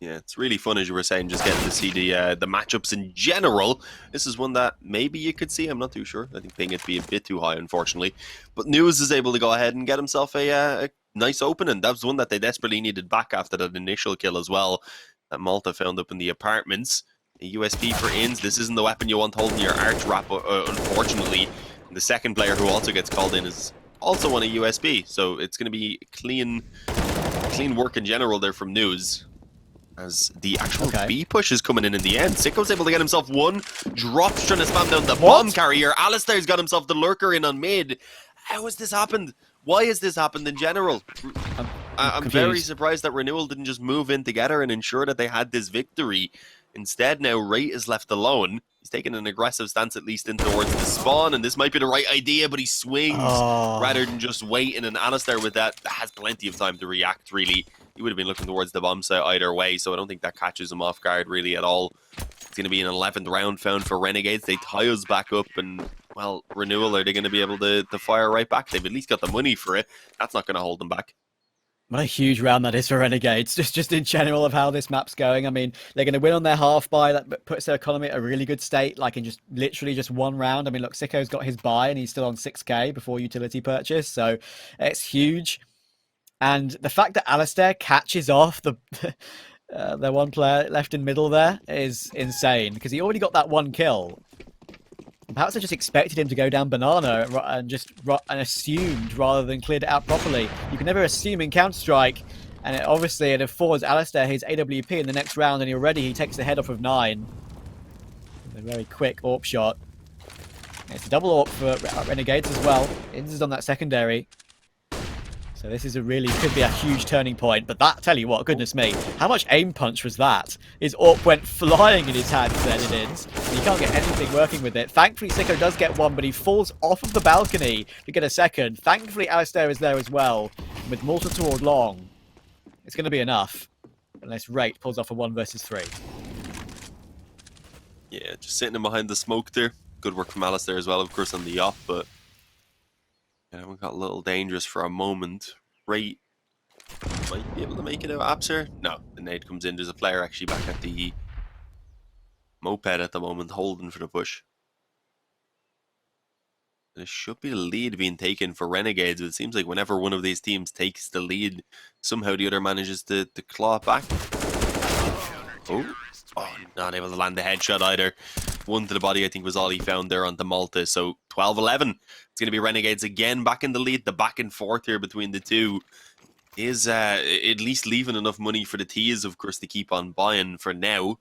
Yeah, it's really fun, as you were saying, just getting to see the matchups in general. This is one that maybe you could see. I'm not too sure. I think ping it'd be a bit too high, unfortunately. But News is able to go ahead and get himself a nice opening. That was one that they desperately needed back after that initial kill as well that Malta found up in the apartments. A USP for Ins. This isn't the weapon you want holding your arch wrap, unfortunately. And the second player who also gets called in is also on a USB. So it's going to be clean work in general there from News. As the actual B push is coming in the end. Sicko's able to get himself 1. Drops trying to spam down the bomb carrier. Alistair's got himself the lurker in on mid. How has this happened? Why has this happened in general? I'm very surprised that Renewal didn't just move in together and ensure that they had this victory. Instead, now Wright is left alone. He's taking an aggressive stance, at least in towards the spawn, and this might be the right idea, but he swings rather than just waiting. And Alistair with that has plenty of time to react, really. He would have been looking towards the bomb site either way, so I don't think that catches him off guard really at all. It's going to be an 11th round found for Renegades. They tie us back up, and, well, Renewal, are they going to be able to fire right back? They've at least got the money for it. That's not going to hold them back. What a huge round that is for Renegades, just in general of how this map's going. I mean, they're going to win on their half buy. That puts their economy at a really good state, like in just literally just 1 round. I mean, look, Sicko's got his buy and he's still on 6k before utility purchase, so it's huge. And the fact that Alistair catches off their one player left in middle there is insane because he already got that one kill. Perhaps they just expected him to go down banana and just and assumed rather than cleared it out properly. You can never assume in Counter-Strike, and obviously it affords Alistair his AWP in the next round, and he takes the head off of 9. A very quick AWP shot. It's a double AWP for Renegades as well. Inz is on that secondary. So this is could be a huge turning point. But that, tell you what, goodness me, how much aim punch was that? His AWP went flying in his hands then in Inz. And you can't get anything working with it. Thankfully, Sicko does get one, but he falls off of the balcony to get a second. Thankfully, Alistair is there as well. And with Malta toward long, it's going to be enough. Unless Rate pulls off a 1 versus 3. Yeah, just sitting in behind the smoke there. Good work from Alistair as well, of course, on the yacht, but we got a little dangerous for a moment. Rate might be able to make it out of Apser. No, the nade comes in. There's a player actually back at the moped at the moment, holding for the push. There should be the lead being taken for Renegades. It seems like whenever one of these teams takes the lead, somehow the other manages to claw it back. Oh, not able to land the headshot either. 1 to the body, I think, was all he found there on the Malta. So 12-11. It's going to be Renegades again back in the lead. The back and forth here between the two is at least leaving enough money for the T's, of course, to keep on buying for now.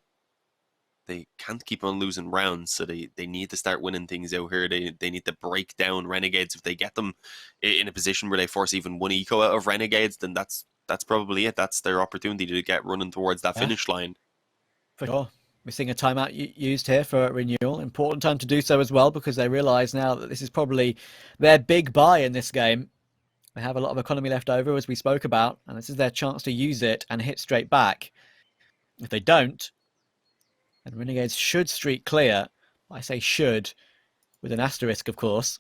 They can't keep on losing rounds, so they need to start winning things out here. They need to break down Renegades. If they get them in a position where they force even 1 eco out of Renegades, then that's probably it. That's their opportunity to get running towards that finish line. For sure. We're seeing a timeout used here for Renewal. Important time to do so as well, because they realise now that this is probably their big buy in this game. They have a lot of economy left over, as we spoke about, and this is their chance to use it and hit straight back. If they don't, then Renegades should streak clear. I say should, with an asterisk, of course,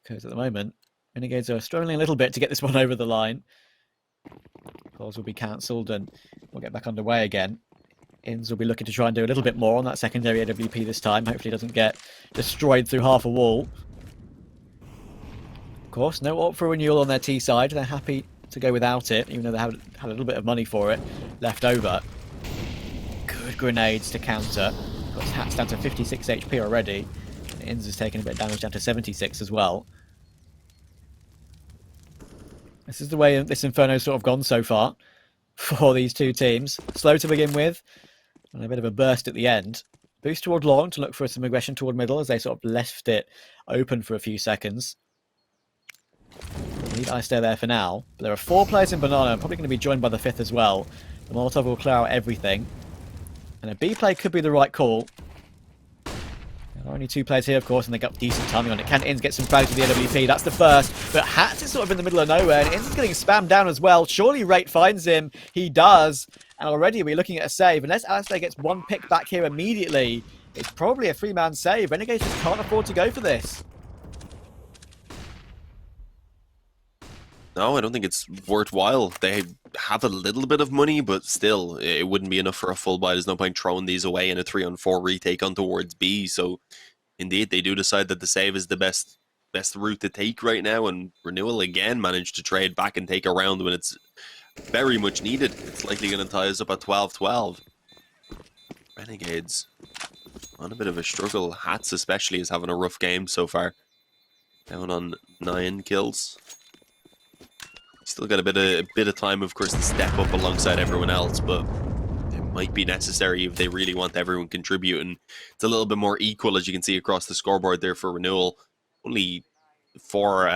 because at the moment, Renegades are struggling a little bit to get this one over the line. Calls will be cancelled, and we'll get back underway again. Inz will be looking to try and do a little bit more on that secondary AWP this time. Hopefully it doesn't get destroyed through half a wall. Of course, no AWP for Renewal on their T side. They're happy to go without it, even though they had a little bit of money for it left over. Good grenades to counter. Got his hats down to 56 HP already. And Inz is taking a bit of damage down to 76 as well. This is the way this Inferno's sort of gone so far for these two teams. Slow to begin with, and a bit of a burst at the end. Boost toward long to look for some aggression toward middle as they sort of left it open for a few seconds. Need Alistair there for now. But there are 4 players in Banana, probably going to be joined by the 5th as well. The Molotov will clear out everything. And a B play could be the right call. There are only 2 players here, of course, and they got decent timing on it. Can Inz get some frags with the AWP? That's the first. But Hats is sort of in the middle of nowhere, and Inz is getting spammed down as well. Surely Rate finds him. He does. And already we're looking at a save. Unless Alistair gets 1 pick back here immediately, it's probably a 3-man save. Renegades just can't afford to go for this. No, I don't think it's worthwhile. They have a little bit of money, but still, it wouldn't be enough for a full buy. There's no point throwing these away in a 3-on-4 retake on towards B. So, indeed, they do decide that the save is the best route to take right now. And Renewal again managed to trade back and take a round when it's very much needed. It's likely going to tie us up at 12-12. Renegades on a bit of a struggle. Hats especially is having a rough game so far. Down on 9 kills. Still got a bit of time, of course, to step up alongside everyone else, but it might be necessary if they really want everyone contributing. It's a little bit more equal, as you can see across the scoreboard there for Renewal. Only 4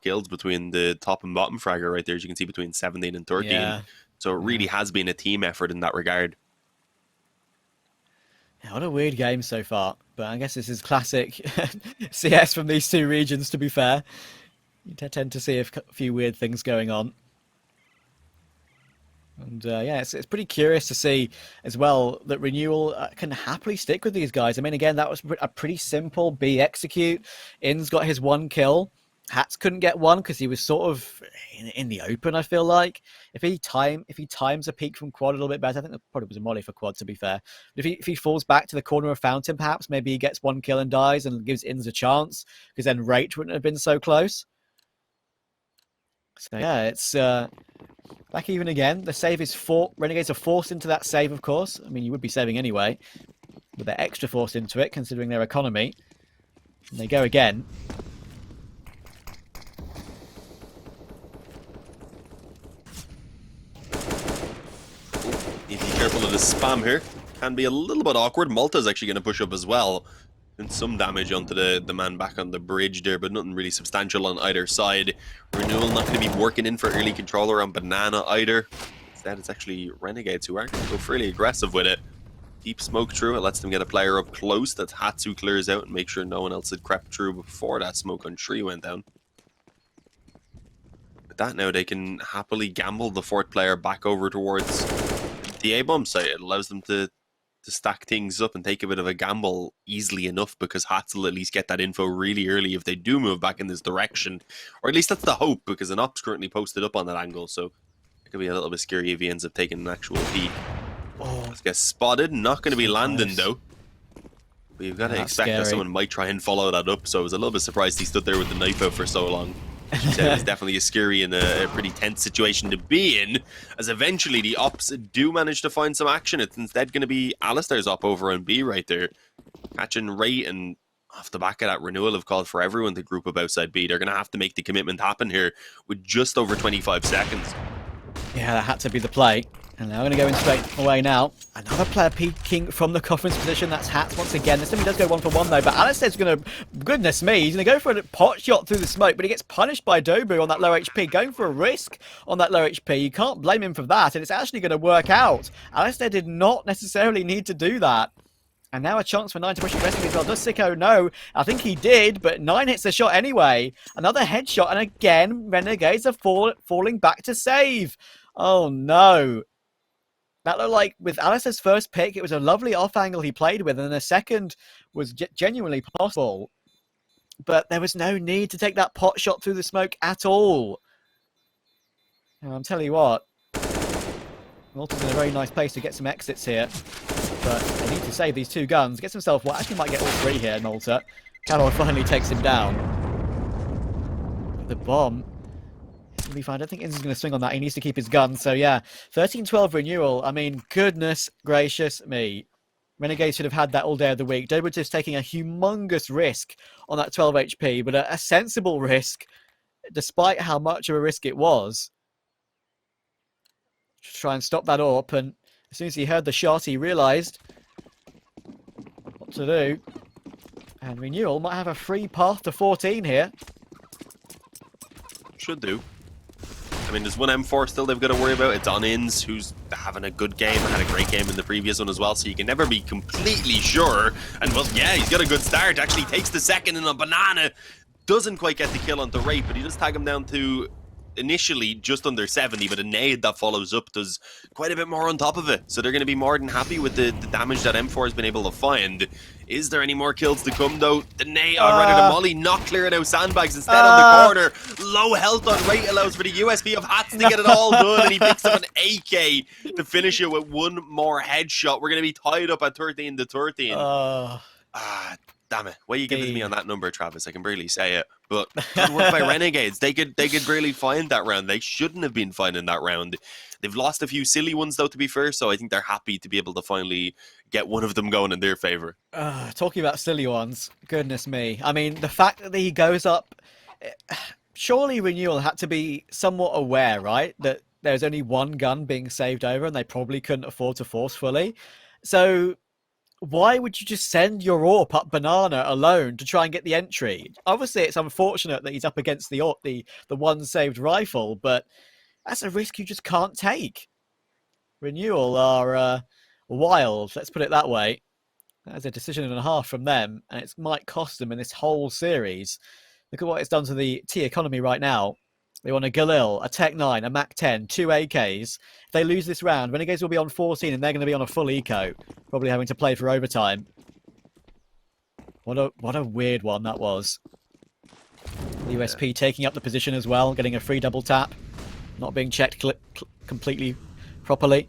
kills between the top and bottom fragger right there, as you can see, between 17 and 13. Yeah. So it really has been a team effort in that regard. Yeah, what a weird game so far, but I guess this is classic CS from these 2 regions, to be fair. You tend to see a few weird things going on. And yeah, it's pretty curious to see as well that Renewal can happily stick with these guys. I mean, again, that was a pretty simple B execute. Inz got his 1 kill. Hats couldn't get 1 because he was sort of in the open, I feel like. If he times a peek from quad a little bit better, I think that probably was a molly for quad, to be fair. But if he falls back to the corner of Fountain, perhaps, maybe he gets 1 kill and dies and gives Inz a chance, because then Rate wouldn't have been so close. So yeah, it's back even again. The save is Renegades are forced into that save, of course. I mean, you would be saving anyway, but they're extra forced into it considering their economy. And they go again. Need to be careful of the spam here. Can be a little bit awkward. Malta's actually going to push up as well. And some damage onto the man back on the bridge there, but nothing really substantial on either side. Renewal not going to be working in for early control around Banana either. Instead, it's actually Renegades who are going to go fairly aggressive with it. Deep smoke through, it lets them get a player up close. That's Hatsu clears out and make sure no one else had crept through before that smoke on tree went down. With that now, they can happily gamble the fourth player back over towards the A-bomb site. It allows them to stack things up and take a bit of a gamble easily enough, because Hats will at least get that info really early if they do move back in this direction. Or at least that's the hope, because an op's currently posted up on that angle, so it could be a little bit scary if he ends up taking an actual peek. Oh, let's get spotted. Not going to be landing though. But you've got to expect that someone might try and follow that up, so I was a little bit surprised he stood there with the knife out for so long. It was definitely a scary and a pretty tense situation to be in, as eventually the ops do manage to find some action. It's instead going to be Alistair's op over on B right there, catching Ray, and off the back of that, Renewal have called for everyone to group up outside B. They're going to have to make the commitment happen here with just over 25 seconds. Yeah, that had to be the play. And now we're going to go in straight away now. Another player peeking from the conference position. That's Hats once again. This time he does go 1-for-1 though. But Alistair's going to, goodness me, he's going to go for a pot shot through the smoke. But he gets punished by Dobu on that low HP. Going for a risk on that low HP. You can't blame him for that. And it's actually going to work out. Alistair did not necessarily need to do that. And now a chance for 9 to push aggressively as well. Does Sicko? No. I think he did, but 9 hits the shot anyway. Another headshot, and again, Renegades are falling back to save. Oh no. That looked like, with Alistair's first pick, it was a lovely off angle he played with, and the second was genuinely possible. But there was no need to take that pot shot through the smoke at all. And I'm telling you what, Malta's in a very nice place to get some exits here. But they need to save these two guns. Gets himself, well, actually might get all three here, Malta. Calor finally takes him down. The bomb. Be fine. I don't think Inz is going to swing on that. He needs to keep his gun. So yeah, 13-12 Renewal. I mean, goodness gracious me. Renegades should have had that all day of the week. Dobu just taking a humongous risk on that 12 HP, but a sensible risk, despite how much of a risk it was. To try and stop that up, and as soon as he heard the shot, he realised what to do. And Renewal might have a free path to 14 here. Should do. I mean, there's one M4 still they've got to worry about. It's on Inz, who's having a good game, had a great game in the previous one as well, so you can never be completely sure. And, well, yeah, he's got a good start. Actually takes the second in a Banana. Doesn't quite get the kill onto Rape, but he does tag him down to initially just under 70, but a nade that follows up does quite a bit more on top of it. So they're going to be more than happy with the damage that M4 has been able to find. Is there any more kills to come though? The nade, rather the molly, not clearing out sandbags. Instead on the corner, low health on Rate allows for the USP of Hats to get it all done, and he picks up an AK to finish it with one more headshot. We're going to be tied up at 13-13. Damn it. What are you giving me on that number, Travis? I can barely say it. But good work by Renegades. They could barely find that round. They shouldn't have been finding that round. They've lost a few silly ones, though, to be fair, so I think they're happy to be able to finally get one of them going in their favour. Talking about silly ones, goodness me. I mean, the fact that he goes up... Surely Renewal had to be somewhat aware, right? That there's only one gun being saved over and they probably couldn't afford to force fully. So... why would you just send your AWP up Banana alone to try and get the entry? Obviously, it's unfortunate that he's up against the one saved rifle, but that's a risk you just can't take. Renewal are wild, let's put it that way. That's a decision and a half from them, and it might cost them in this whole series. Look at what it's done to the T economy right now. They want a Galil, a Tech 9, a Mac 10, 2 AKs. If they lose this round, Renegades will be on 14 and they're going to be on a full eco. Probably having to play for overtime. What a weird one that was. USP taking up the position as well, getting a free double tap. Not being checked completely properly.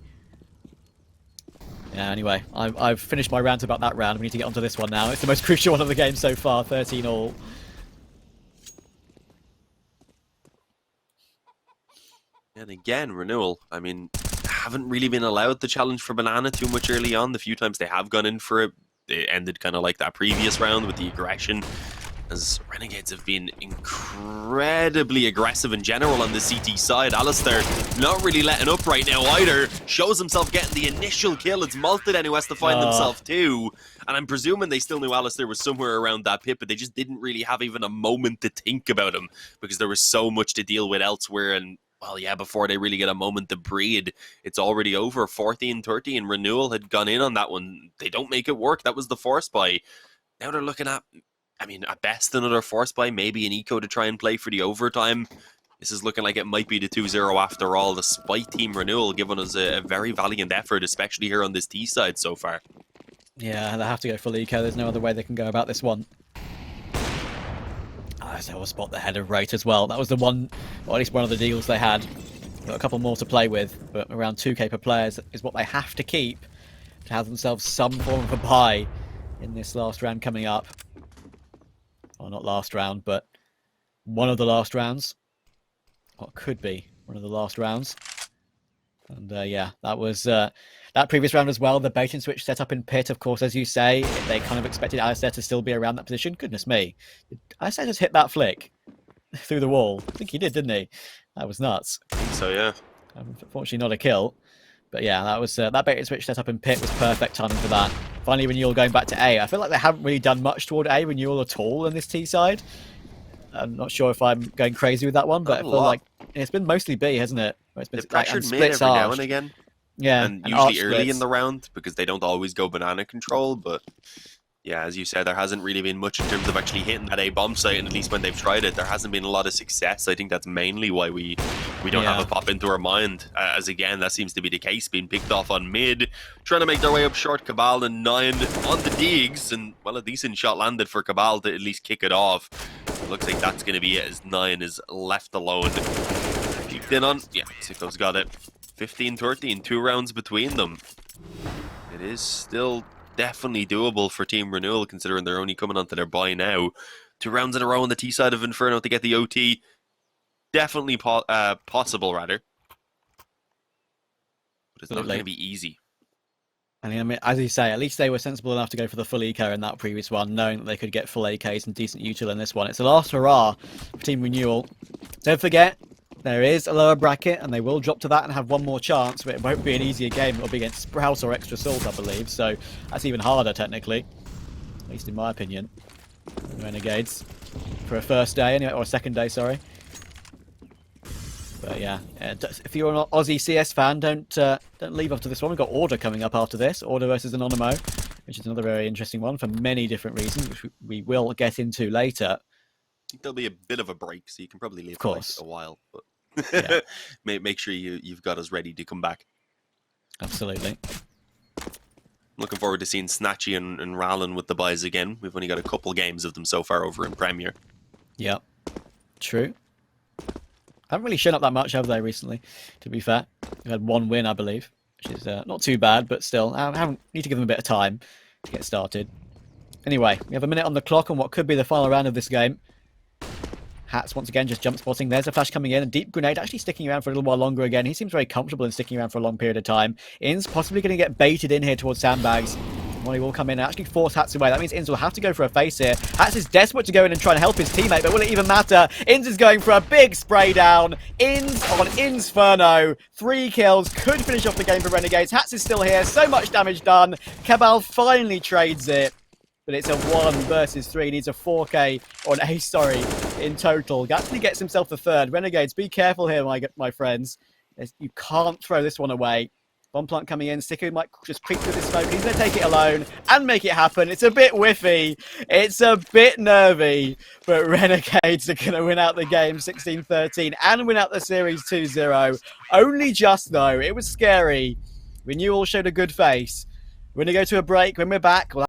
Yeah, anyway, I've finished my rant about that round. We need to get onto this one now. It's the most crucial one of the game so far, 13 all. And again, Renewal, I mean, haven't really been allowed the challenge for Banana too much early on. The few times they have gone in for it, it ended kind of like that previous round with the aggression, as Renegades have been incredibly aggressive in general on the CT side. Alistair not really letting up right now either. Shows himself getting the initial kill. It's Maltiden who has to find himself too. And I'm presuming they still knew Alistair was somewhere around that pit, but they just didn't really have even a moment to think about him because there was so much to deal with elsewhere. And well, yeah, before they really get a moment to breathe, it's already over. 14-30, and Renewal had gone in on that one. They don't make it work. That was the force buy. Now they're looking at, I mean, at best another force buy, maybe an eco to try and play for the overtime. This is looking like it might be the 2-0 after all, despite Team Renewal giving us a very valiant effort, especially here on this T side so far. Yeah, they have to go full eco. There's no other way they can go about this one. So we'll spot the head of rate as well. That was the one, or at least one of the deals they had. Got a couple more to play with, but around 2k per players is what they have to keep to have themselves some form of a buy in this last round coming up. Well, not last round, but one of the last rounds. What could be one of the last rounds. And yeah, that was that previous round as well. The bait and switch set up in pit, of course, as you say. They kind of expected Alistair to still be around that position. Goodness me. Did Alistair just hit that flick through the wall? I think he did, didn't he? That was nuts. I think so, yeah. Unfortunately, not a kill. But yeah, that was that bait and switch set up in pit was perfect timing for that. Finally, Renewal going back to A. I feel like they haven't really done much toward A Renewal at all in this T side. I'm not sure if I'm going crazy with that one, but I feel like it's been mostly B, hasn't it? It's been pressured mid every now and again. Yeah, and usually early in the round because they don't always go banana control. But yeah, as you said, there hasn't really been much in terms of actually hitting that A bomb site, and at least when they've tried it, there hasn't been a lot of success. I think that's mainly why we don't have it pop into our mind. As again, that seems to be the case, being picked off on mid, trying to make their way up short. Cabal and 9 on the digs, and well, a decent shot landed for Cabal to at least kick it off. It looks like that's going to be it as 9 is left alone. Peeked in on, yeah, Sicko's got it. 15-13, 2 rounds between them. It is still definitely doable for Team Renewal, considering they're only coming onto their bye now. 2 rounds in a row on the T side of Inferno to get the OT. Definitely possible, rather. But it's not going to be easy. And I mean, as you say, at least they were sensible enough to go for the full eco in that previous one, knowing that they could get full AKs and decent util in this one. It's the last hurrah for Team Renewal. Don't forget, there is a lower bracket, and they will drop to that and have one more chance, but it won't be an easier game. It'll be against Sprouse or Extra Salt, I believe, so that's even harder, technically. At least in my opinion. Renegades. For a first day, anyway, or a second day, sorry. But yeah, if you're an Aussie CS fan, don't leave after this one. We've got Order coming up after this. Order versus Anonymo, which is another very interesting one for many different reasons, which we will get into later. I think there'll be a bit of a break, so you can probably leave for like a while. But yeah. make sure you've got us ready to come back. Absolutely. Looking forward to seeing Snatchy and Rallin with the buys again. We've only got a couple games of them so far over in Premier. Yep. True. Haven't really shown up that much, have they, recently, to be fair. We've had 1 win, I believe, which is not too bad, but still, need to give them a bit of time to get started. Anyway, we have a minute on the clock on what could be the final round of this game. Hats, once again, just jump spotting. There's a flash coming in. A deep grenade actually sticking around for a little while longer again. He seems very comfortable in sticking around for a long period of time. Inns possibly going to get baited in here towards sandbags. Molly will come in and actually force Hats away. That means Inns will have to go for a face here. Hats is desperate to go in and try and help his teammate, but will it even matter? Inns is going for a big spray down. Inns on Inferno. 3 kills. Could finish off the game for Renegades. Hats is still here. So much damage done. Cabal finally trades it. But it's a 1 versus 3. He needs a 4k, or an ace, sorry, in total. Actually gets himself the 3rd. Renegades, be careful here, my friends. You can't throw this one away. Bomb plant coming in. Sicko might just creep through the smoke. He's going to take it alone and make it happen. It's a bit whiffy. It's a bit nervy. But Renegades are going to win out the game 16-13 and win out the series 2-0. Only just, though. It was scary. Renewal showed a good face. We're going to go to a break. When we're back, we'll